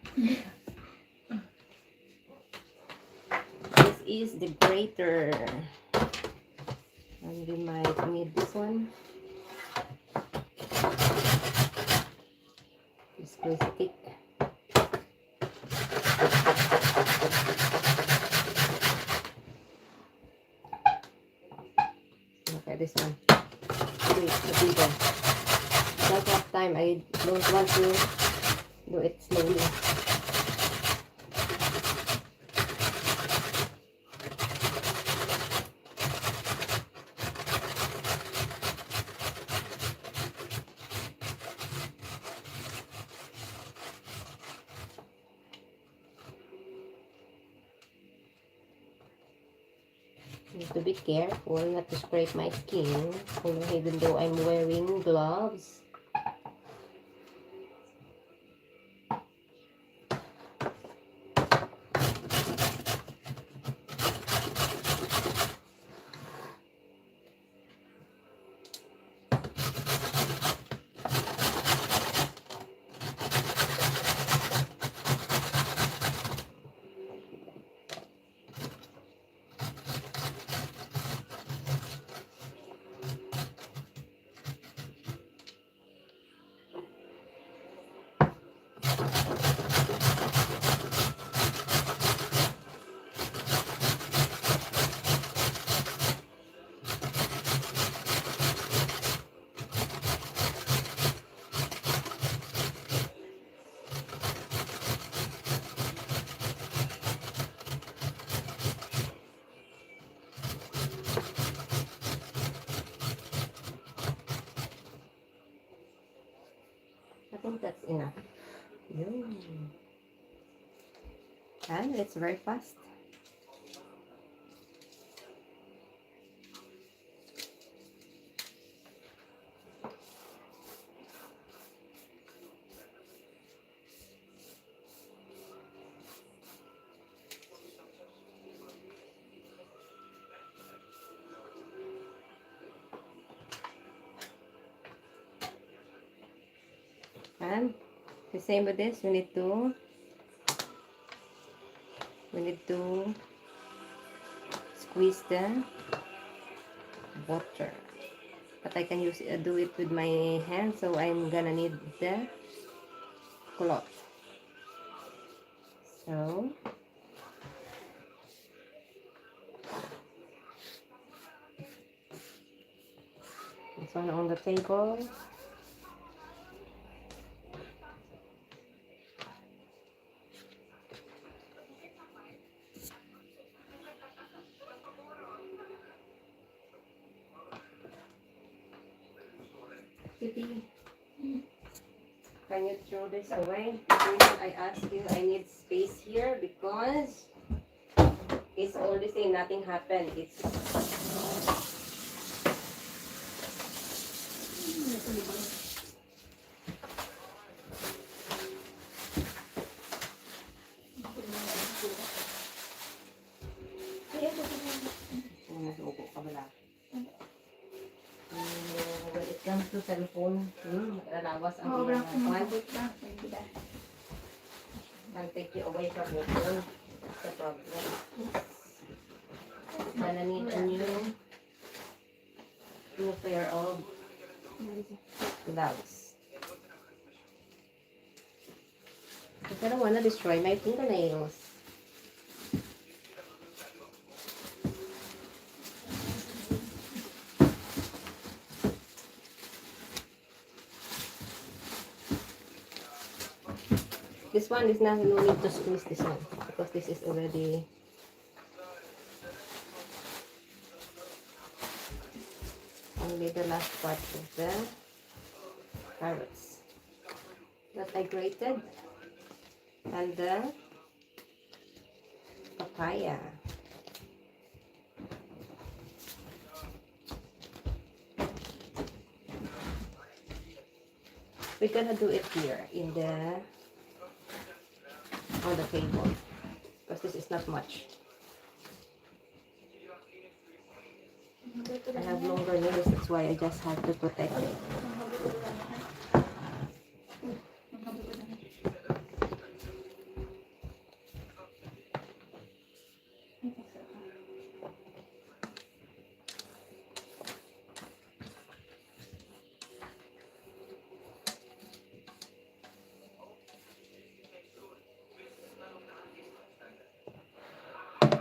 This is the grater. And we might need this one. It's crazy thick. Look at this one. Wait, the bigger. Don't have time. I don't want to do it slowly. Need to be careful not to scrape my skin, even though I'm wearing gloves. I think that's enough. And it's very fast. The same with this, we need to squeeze the water. But I can do it with my hand, so I'm gonna need the cloth. So this one on the table. Kitty, can you throw this away? The reason I ask you, I need space here because it's all the same, nothing happened. It's nasuko ka bala. When it comes to cellphone, nalawas ang Sobrang iyang one. kumabot lang. Hindi. Can take you away from your phone. That's the problem. Gonna need a new pair of gloves. Because I don't wanna destroy my fingernails. This one is not, no need to squeeze this one because this is already only the last part of the carrots that I grated and the papaya. We're gonna do it here on the table because this is not much. I have longer nails, that's why I just have to protect it.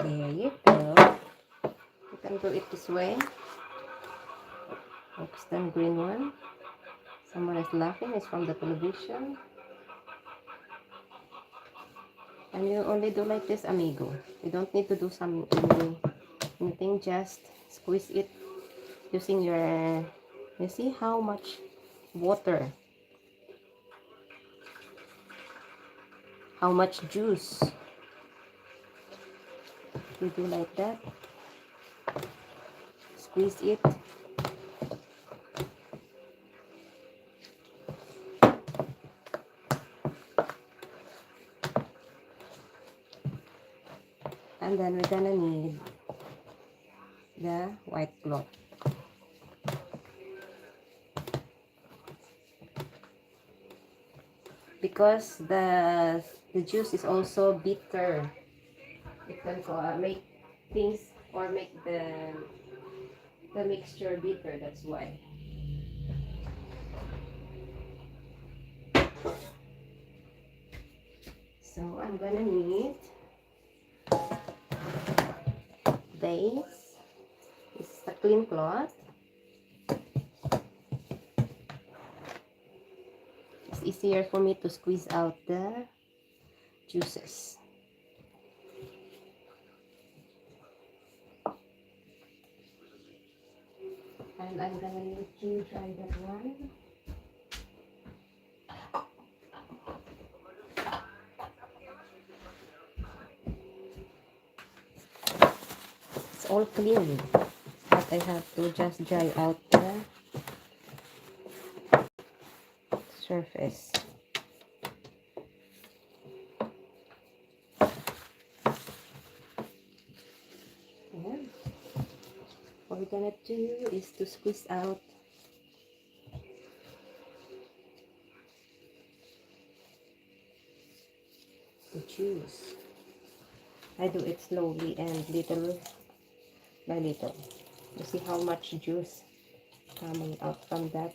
There you go. You can do it this way. Oops, the green one. Someone is laughing. It's from the television. And you only do like this, amigo. You don't need to do anything. Just squeeze it using your. You see how much water, how much juice. You do like that. Squeeze it. And then we're gonna need the white cloth. Because the juice is also bitter. It can make things or make the mixture bitter, that's why. So I'm gonna need base. This is a clean cloth. It's easier for me to squeeze out the juices. And I'm gonna need to try that one. It's all clean, but I have to just dry out the surface. And what we're gonna do is to squeeze out the juice. I do it slowly and little by little. You see how much juice coming out from that.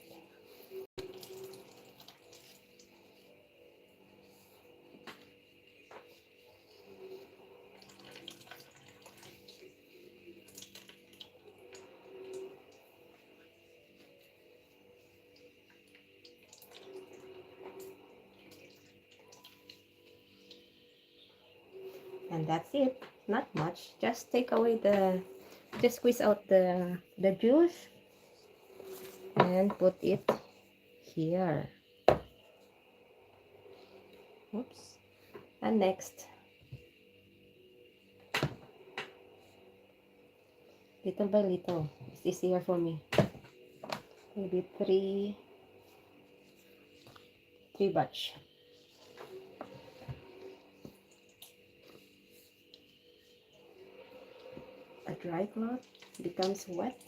And that's it. Not much. Just take away just squeeze out the juice and put it here. Oops. And next, little by little. It's easier for me. Maybe three batch. A dry cloth becomes wet.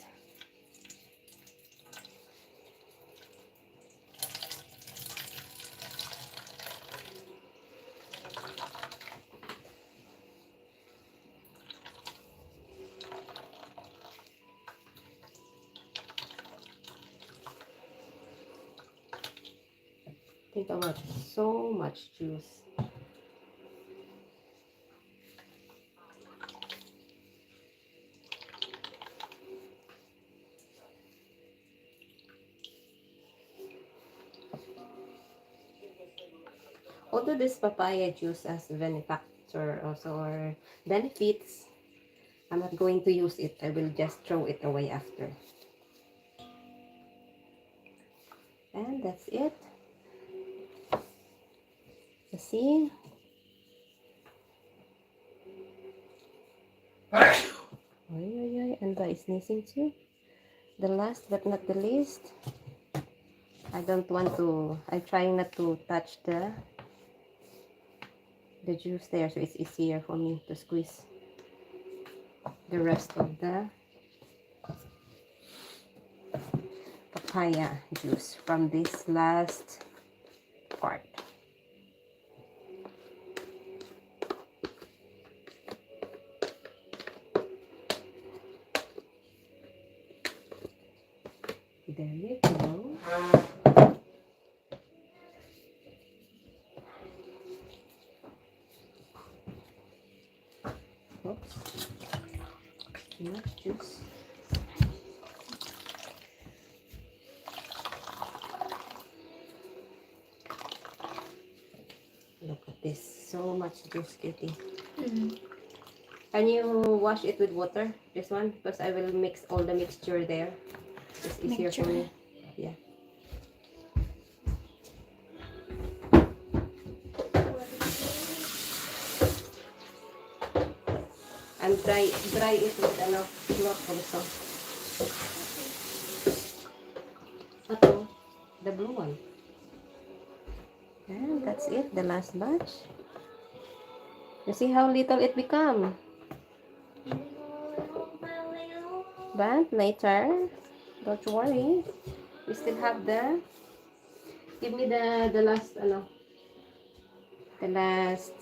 Think about so much juice. Although this papaya juice has benefactor also or benefits, I'm not going to use it. I will just throw it away after. And that's it. You see? And the sneezing too. The last but not the least, I'm trying not to touch the juice there, so it's easier for me to squeeze the rest of the papaya juice from this last part. There you go. Oops. Enough juice. Look at this. So much juice, Kitty. Can you wash it with water? This one? Because I will mix all the mixture there. It's easier for me. Yeah. And dry it with enough cloth also. Ito, the blue one. And that's it, the last batch. You see how little it become. But later, don't worry. We still have give me the last, the last,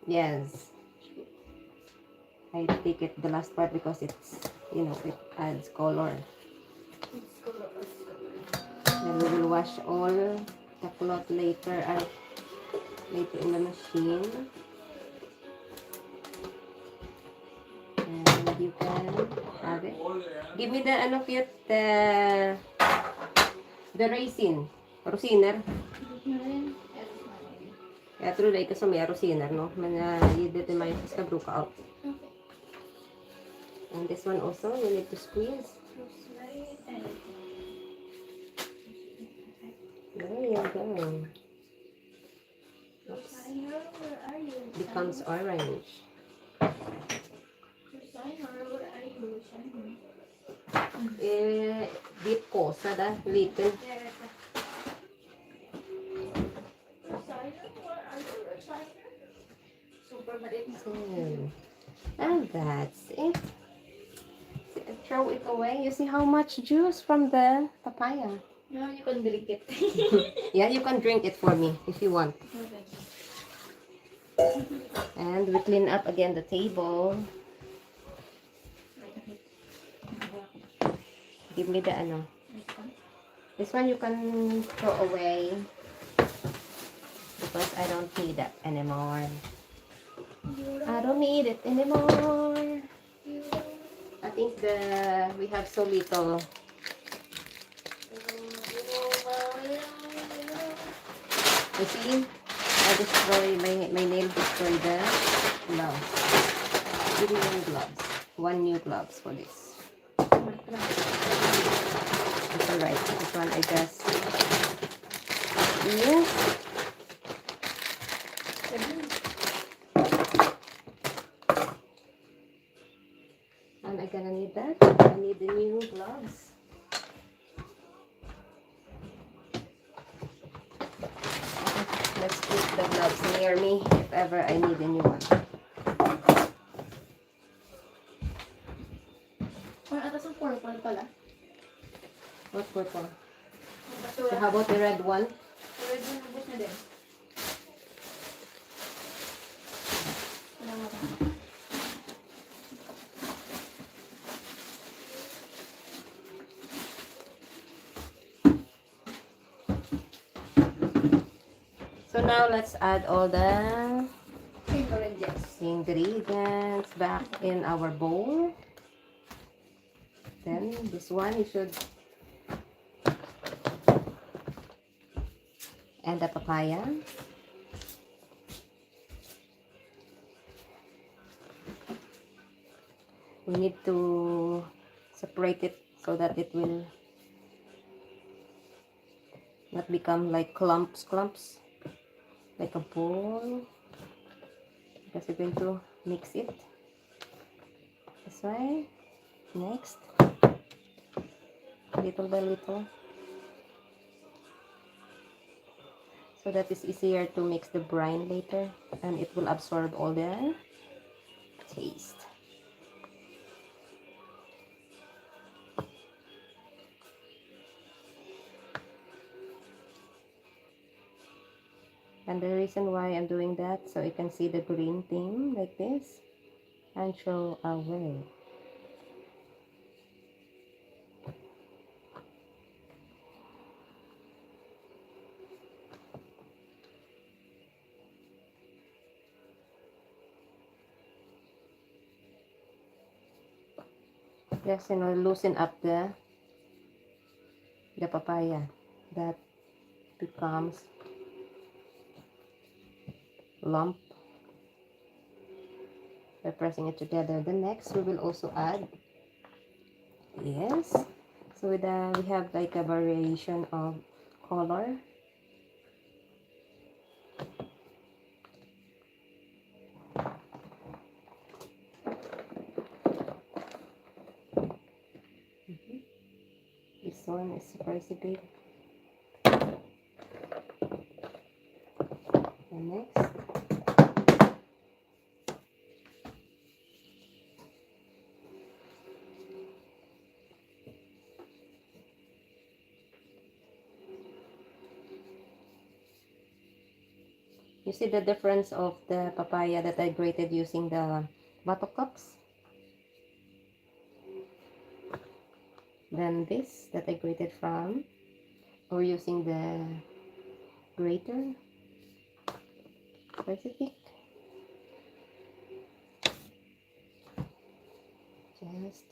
yes. I take it the last part because it's, it adds color. Then we will wash all the cloth later in the machine. And you can have it. Give me the cute, the rosiner. Jag tror det är som är rosiner, no? Men det är mig som ska bruka allt. And this one also, you need to squeeze. There you go. Oops. Becomes orange. Deep cosa da, little. And that's it. Throw it away. You see how much juice from the papaya? No, you can drink it. Yeah, you can drink it for me if you want. Okay. And we clean up again the table. Give me the ano. This one you can throw away because I don't need that anymore. I don't need it anymore. I think we have so little. You see, I destroy my nail destroy the gloves. Give me one gloves. One new gloves for this. It's alright. This one I just use. And I'm gonna need that. I need the new gloves. Let's keep the gloves near me if ever I need a new one. Or atas ang purple pala. What purple? So, So how about the red one? red one, nabot na din. Wala nga ba? So now let's add all the ingredients back in our bowl. Then this one you should, and the papaya. We need to separate it so that it will not become like clumps, like a ball. Because we're going to mix it this way. Next, little by little, so that it's easier to mix the brine later, and it will absorb all the taste. And the reason why I'm doing that, so you can see the green thing like this and show away. Just, loosen up the papaya that becomes lump by pressing it together. The next we will also add, yes, so with we have like a variation of color. This one is surprisingly big. The next, you see the difference of the papaya that I grated using the buttercups, then this that I grated from, or using the grater. Specific. Just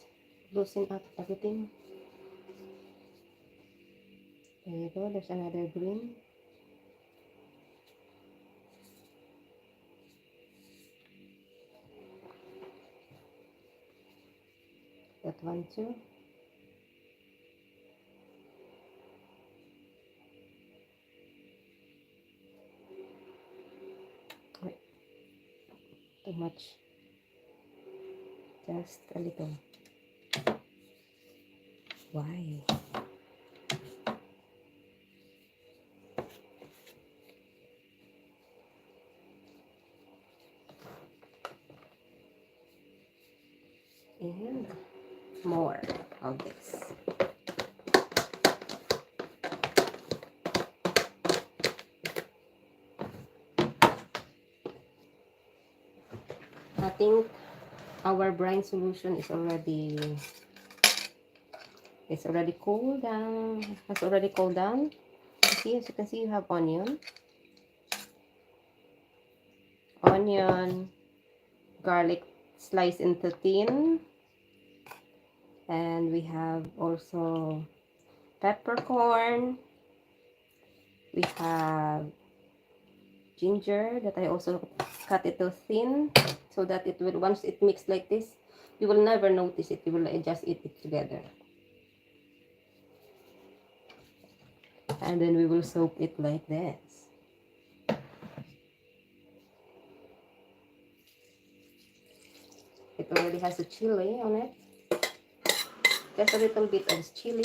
loosen up everything. There you go. There's another green. That one too. Wait, too much. Just a little. Why? And more of this. think our brine solution is already cooled down. Has already cooled down. See, as you can see, you have onion, garlic sliced into thin, and we have also peppercorn. We have ginger that I also cut it to thin, so that it will, once it mixed like this, you will never notice it. You will just eat it together. And then we will soak it like this. It already has a chili on it. Just a little bit of chili.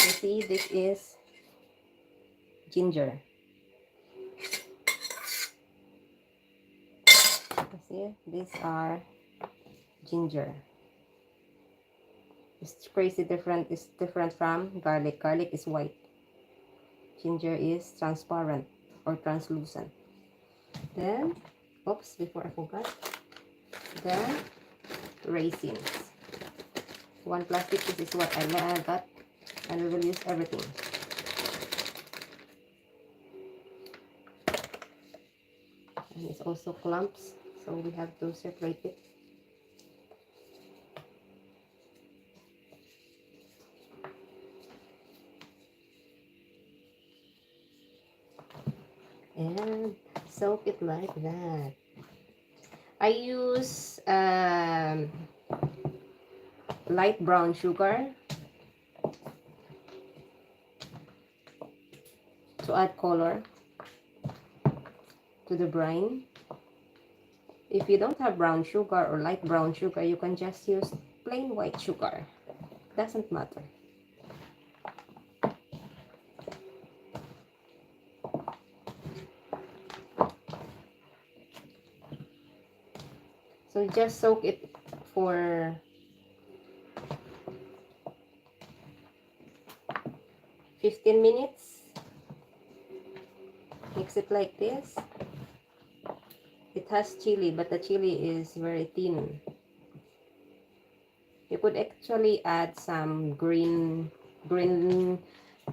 You see, this is ginger. You see, these are ginger. It's crazy different. It's different from garlic. Garlic is white. Ginger is transparent or translucent. Then, oops, before I forgot, the raisins. One plastic, this is what I got, and we will use everything. And it's also clumps, so we have to separate it. And soak it like that. I use light brown sugar to add color to the brine. If you don't have brown sugar or light brown sugar, you can just use plain white sugar. Doesn't matter. So just soak it for 15 minutes. Mix it like this. It has chili, but the chili is very thin. You could actually add some green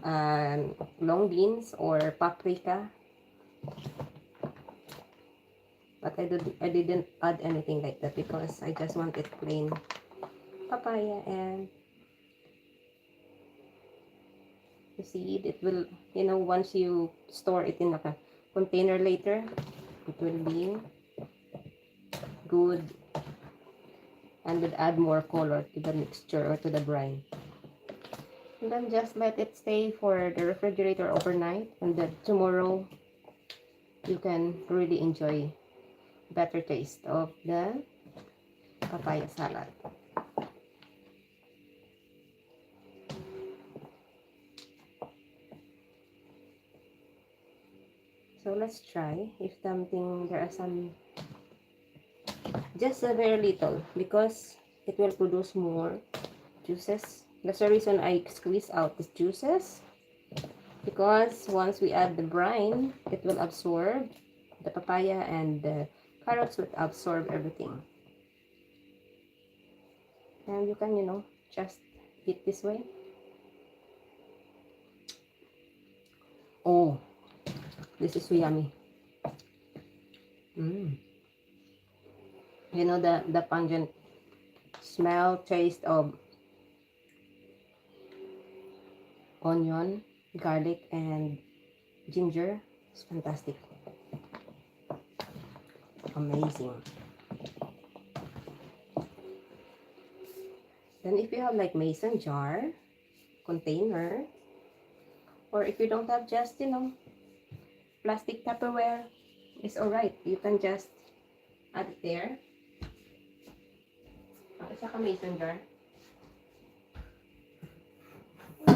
long beans or paprika. But I didn't add anything like that because I just wanted plain papaya. And you see, it will, you know, once you store it in a container later, it will be good and will add more color to the mixture or to the brine. And then just let it stay for the refrigerator overnight, and then tomorrow you can really enjoy better taste of the papaya salad. So let's try if something, there are some, just a very little, because it will produce more juices. That's the reason I squeeze out the juices, because once we add the brine, it will absorb the papaya, and the carrots will absorb everything. And you can, you know, just eat this way. Oh, this is so yummy. You know, the pungent smell, taste of onion, garlic, and ginger. It's fantastic. Amazing. Then if you have like mason jar, container, or if you don't have, just, you know, plastic Tupperware, it's alright. You can just add it there. It's like a mason jar.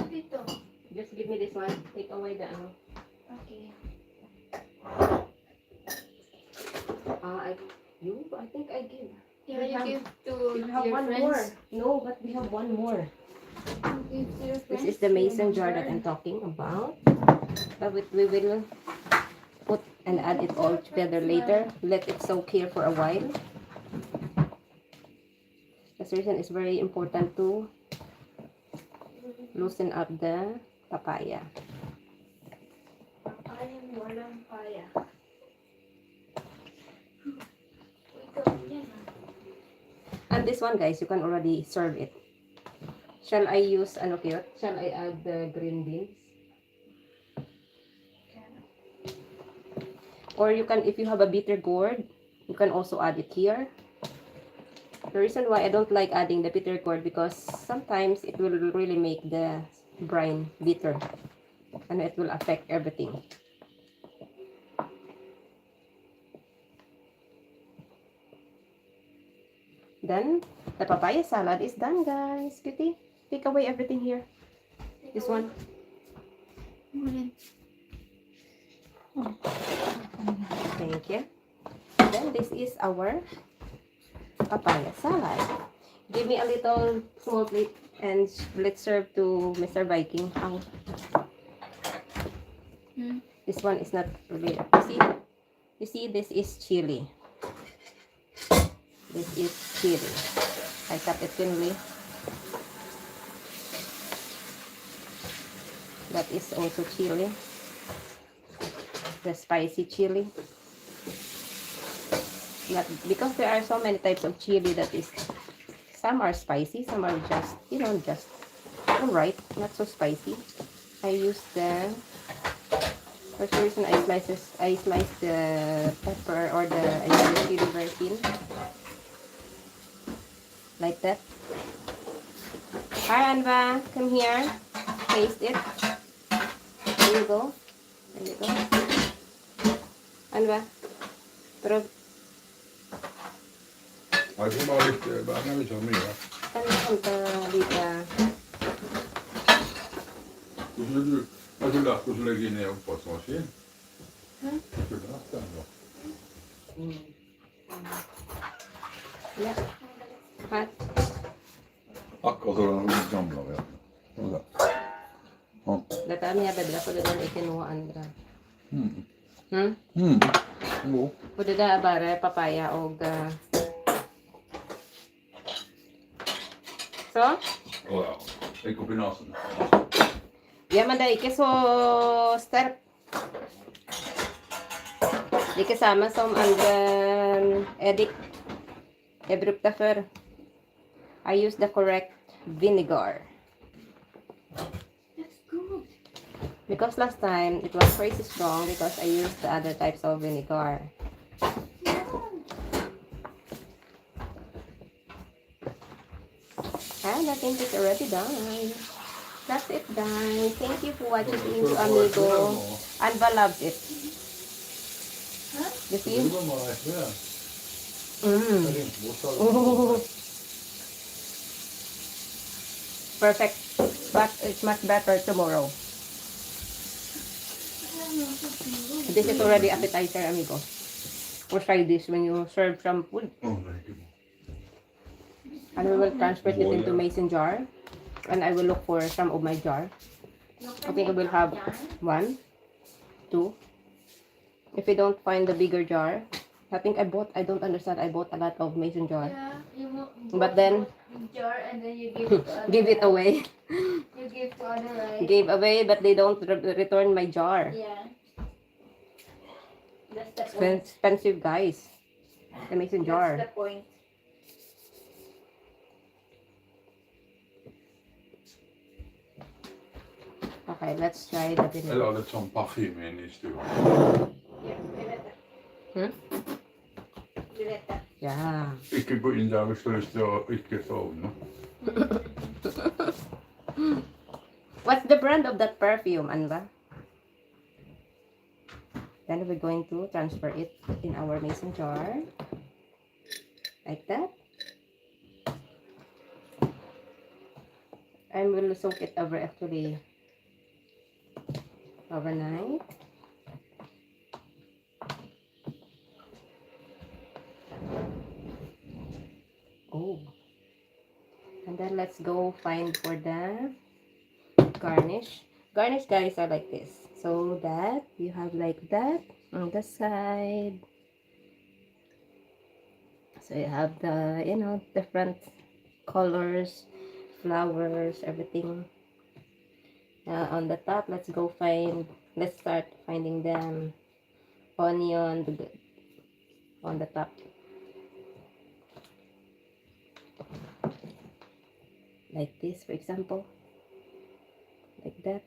Dito. Just give me this one. Take away the ano. Okay. I think I give. Yeah, you give to We have your one friends. more. No, but we have one more. This is the mason jar that I'm talking about. But we will put and add it all together later. Let it soak here for a while. The reason is very important to loosen up the papaya. Papayang walang paya. And this one, guys, you can already serve it. Shall I use, ano cute? Shall I add the green beans? Or you can, if you have a bitter gourd, you can also add it here. The reason why I don't like adding the bitter gourd, because sometimes it will really make the brine bitter. And it will affect everything. Then, the papaya salad is done, guys. Cutie, take away everything here. This one. Thank you. Then, this is our papaya salad. Give me a little small plate and let's serve to Mr. Viking. Ow. This one is not really. You see, this is chili. This is chili. I cut it thinly. That is also chili. The spicy chili. Not, because there are so many types of chili that is, some are spicy, some are just, just alright, not so spicy. I use the, for some reason I slice the pepper or the chili very thin. Like that. Hi, Anva, come here. Taste it. There you go. There you go. Anva, pero Ai se bara lite, bara lite mer. kan punta dito. Har du lagt oss lägga in i uppvattensmaskin? Skulle du haft den då? Yeah. Hot. Akkurat som de gamla vet du. Ja. Data niya bedra ko doon ikinuha andra. Jo. Pwede da bare papaya og so? Ja. Gick upp i nasen. Ja, men det er ikke så sterk. Det er ikke samme som andre eddik jeg brukte før. I use the correct vinegar. That's good. Because last time, it was crazy strong because I used the other types of vinegar. And I think it's already done. That's it, guys. Thank you for watching Into Amigo. Anva loves it. Huh? You see? Det var bara ett där. Mm. Det är inte vårt Oh, perfect. But it's much better tomorrow. This is already appetizer, amigo. Or try this when you serve some food. Oh, nej, gud. And we will transfer it into mason jar. And I will look for some of my jar. I think I will have 1, 2. If we don't find the bigger jar, I think I don't understand, I bought a lot of mason jar. Yeah, you But then, jar and then you give it to other give it guy. away. You give to other right? Gave away, but they don't return my jar. Yeah. That's the point. Expensive, guys. The mason jar. That's the point. Okay, let's try the vinegar. Eller lite som parfym in i stugan. Yeah, Violetta. Hmm? Violetta. Yeah. Ikke gå in där vi står och ikke sovna. What's the brand of that perfume, Anva? Then we're going to transfer it in our mason jar. Like that. And we'll soak it over actually overnight. Oh. And Then let's go find for the garnish. Garnish, guys, are like this. So that you have like that on the side. So you have the, you know, different colors, flowers, everything. On the top, let's start finding the onion on the top. Like this, for example. Like that.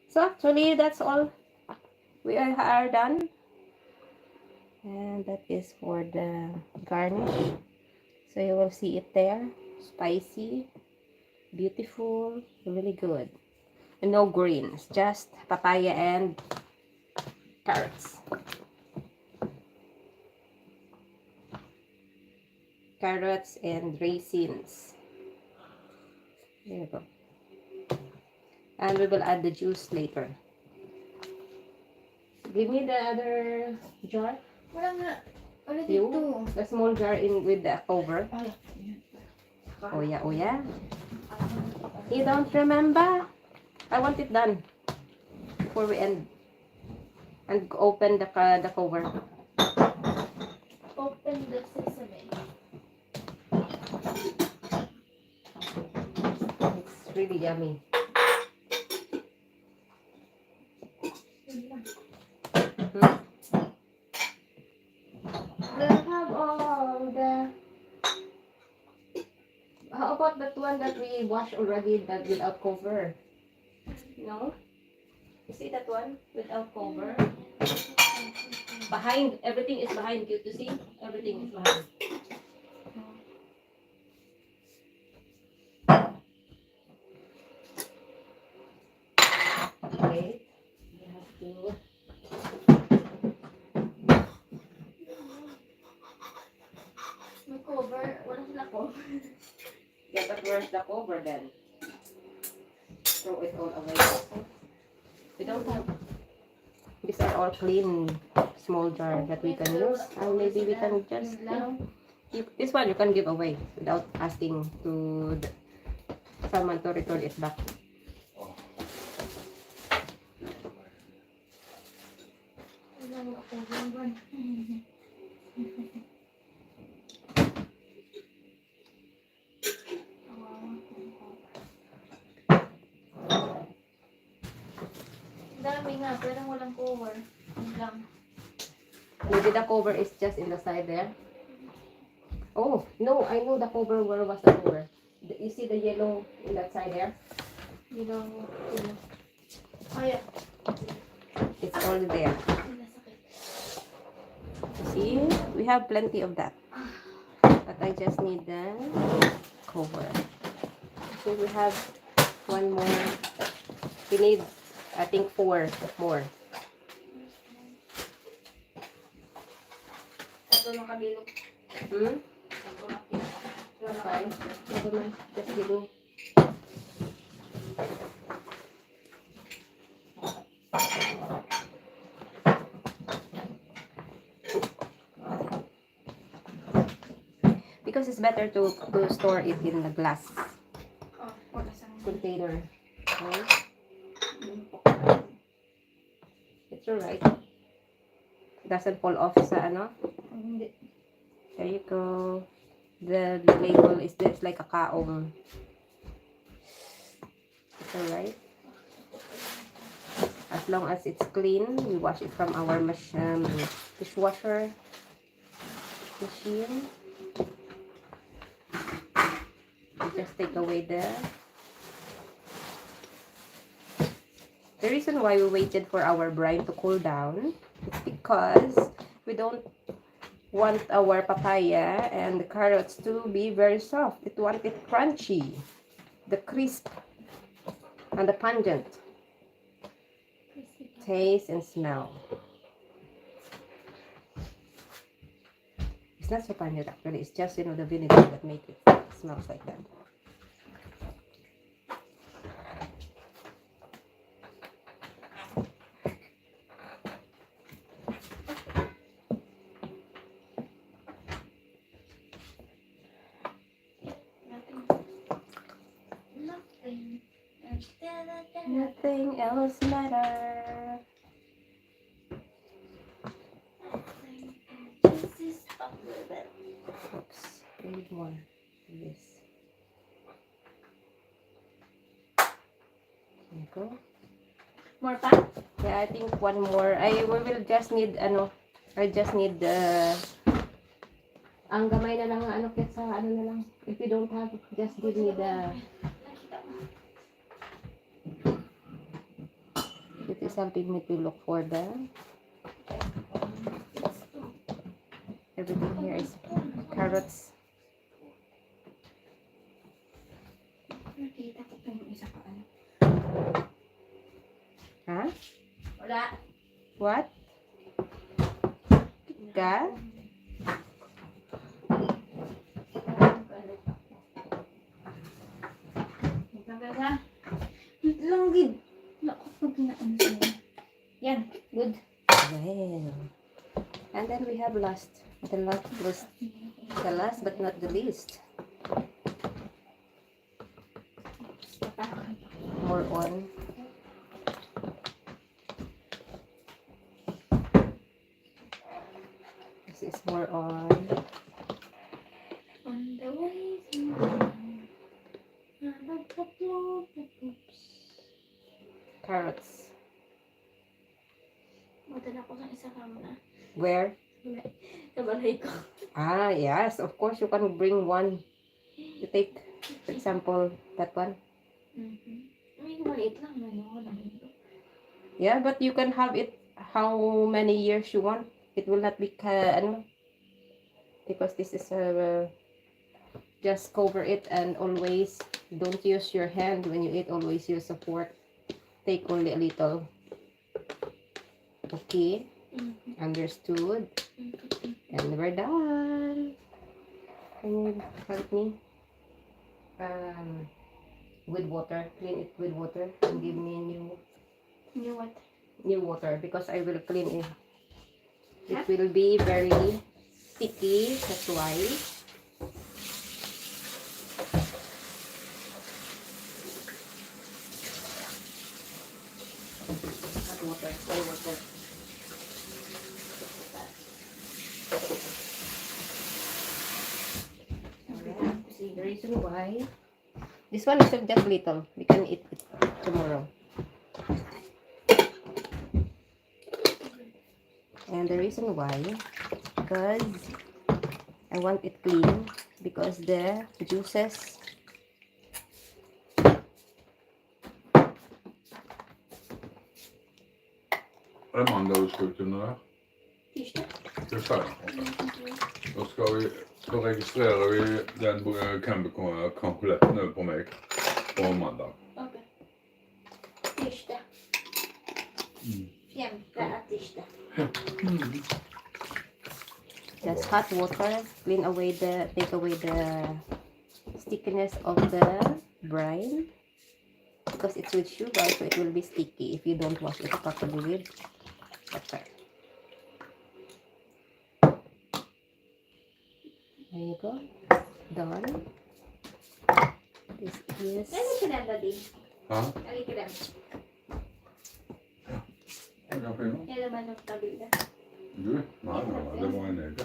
So actually, that's all. We are done. And that is for the garnish. So you will see it there. Spicy, beautiful, really good. And no greens, just papaya and carrots. Carrots and raisins. There you go. And we will add the juice later. Give me the other jar. Wala nga. Wala You, dito. the small jar in with the cover. Ay. Oh yeah, oh yeah. You don't remember? I want it done before we end. And open the cover. Open the sesame. It's really yummy. Hmm? They have all the. How about that one that we washed already, that without cover? No? You see that one without cover? Behind, everything is behind. You see? Everything is behind. Okay. You have to. May cover. Wala sila cover. Yeah, but where's the cover then? Throw it all away. We don't have. These are all clean small jar that we can use. And maybe we can just, you know, this one you can give away without asking to someone to return it back. Wala nga cover. Dami nga, pero walang cover. Yun lang. Maybe the cover is just in the side there. Oh, no, I know the cover. Where was the cover? You see the yellow in that side there? You know, Ay, It's all there. nasakit. See, we have plenty of that. But I just need the cover. So we have one more. We need, I think, 4 more. Ito lang kabilog. Hmm? Ito lang. Okay. Never mind. Just give me. Because it's better to store it in the glass Oh, wala sa container. Okay? It's alright. Doesn't fall off sa ano. Hindi. There you go. The label is this like a kaong. It's alright. As long as it's clean, we wash it from our dishwasher machine. We just take away the reason why we waited for our brine to cool down is because we don't want our papaya and the carrots to be very soft. We want it crunchy, the crisp and the pungent taste and smell. It's not so pungent actually. It's just, you know, the vinegar that makes it smells like that. Nothing else matter. This is a little bit. Oops, we need more. This. There you go. More pa? Yeah, I think one more. We will just need I just need ang gamay na lang sa na lang. If you don't have, just give me the. This is something we to look for the. Everything here is carrots. Nakita ko pa yung isa pa ano. Huh? Wala. What? Ka? Langgid. Naku, pag ginaan sa'yo. Yan, good. Well. And then we have the last but not the least. More on. This is more on. On the way. Carrots. Madala ko sa isa kamo na. Where? Kabalay ko. Ah, yes. Of course, you can bring one. You take, for example, that one. May maliit lang na ako lang ito. Yeah, but you can have it how many years you want. It will not be, because this is just cover it and always don't use your hand when you eat. Always use a fork. Take only a little. Okay, understood. And we're done. Can you help me? With water. Clean it with water and give me new water because I will clean it. It will be very sticky. That's why. Hot water. Cold water. The reason why this one is just little, we can eat it tomorrow. And the reason why, because I want it clean, because the juices Är det måndag du ska ut under där? Tisdag. Det säger jag. Då registrerar vi den Campbell nu på mig på måndag. Okej. Tisdag. Fjärde tisdag. just hot water, take away the stickiness of the brine, because it's with sugar, so it will be sticky if you don't wash it properly with water. There you go. Done. This is. Ja, Lagi ka lang. jag kan få in. Yan naman ang tabila. Du? Nej, det var en egen.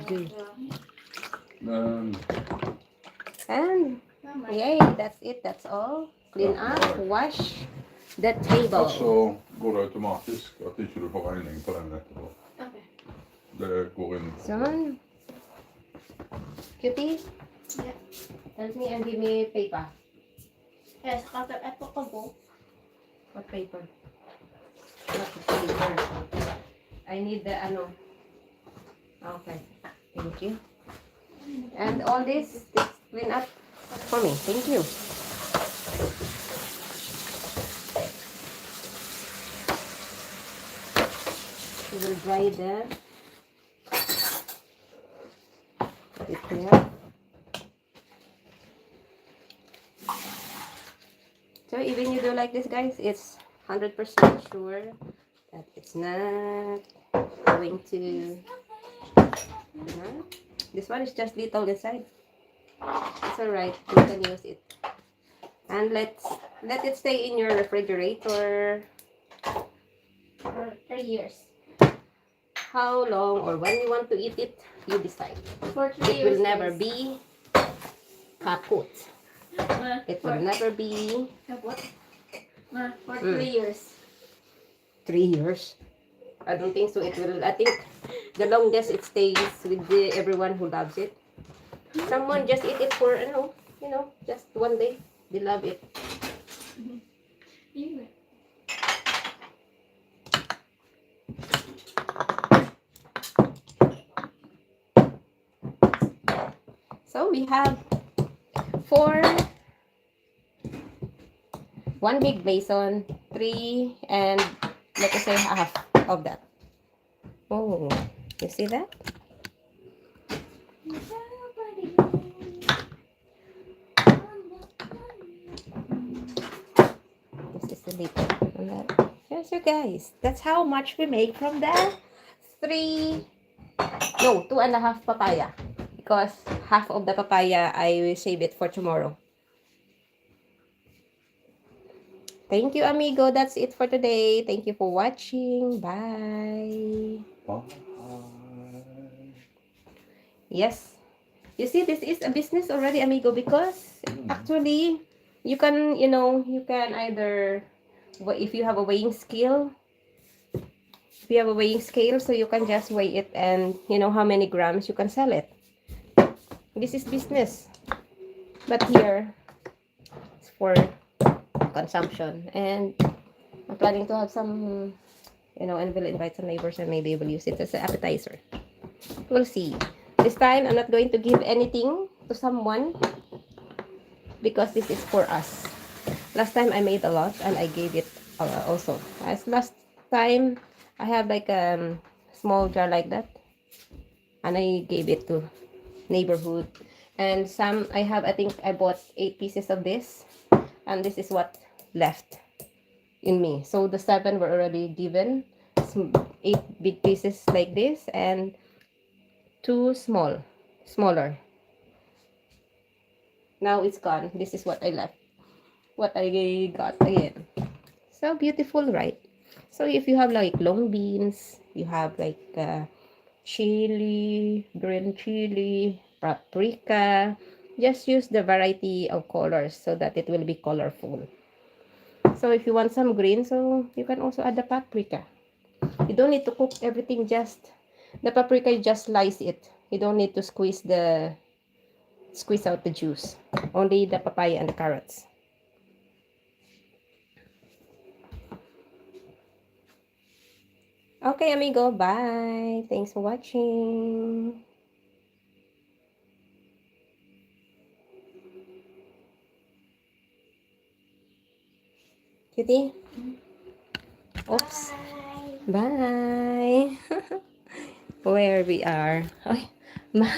Good. Men, And yay, that's it. That's all. Clean up, wash the table. och så går det automatiskt att inte du får regning på den efteråt. Okay. Det går in. Son, cutie, Yeah. help me and give me paper. Yes, kapag ito ko po. What paper? Not the paper. I need the Okay, thank you. And all this clean up for me. Thank you. We will dry the it here. So even you do like this, guys, it's 100% sure that it's not going to. This one is just little inside. It's alright. You can use it. And let's Let it stay in your refrigerator. For 3 years. How long or when you want to eat it, you decide. For 3 It years. will never guys. be kaput. Ma, It for, will never be what? Ma, for Mm. 3 years. 3 years. I don't think so. It will. I think the longest it stays with everyone who loves it. Someone just eat it for just one day. They love it. Yun. So we have 4, 1 big basin, 3, and let us say half of that. Oh, you see that? This is the little on that. Yes, you guys. That's how much we make from the 2.5 papaya. Because half of the papaya, I will save it for tomorrow. Thank you, amigo. That's it for today. Thank you for watching. Bye. Bye. Yes. You see, this is a business already, amigo, because actually, you can either, if you have a weighing scale, so you can just weigh it and how many grams you can sell it. This is business. But here, it's for consumption. And I'm planning to have some, and will invite some neighbors and maybe we'll use it as an appetizer. We'll see. This time, I'm not going to give anything to someone because this is for us. Last time, I made a lot and I gave it also. As last time, I have like a small jar like that. And I gave it to neighborhood. And some, I think I bought 8 pieces of this. And this is what left in me. So the 7 were already given. 8 big pieces like this. And 2 smaller. Now it's gone. This is what I left. What I got again. So beautiful, right? So if you have like long beans, you have like chili, green chili, paprika, just use the variety of colors so that it will be colorful. So if you want some green, so you can also add the paprika. You don't need to cook everything, just the paprika, you just slice it. You don't need to squeeze out the juice. Only the papaya and the carrots. Okay, amigo. Bye. Thanks for watching. Cutie? Oops. Bye. Bye. Where we are. Okay. Bye.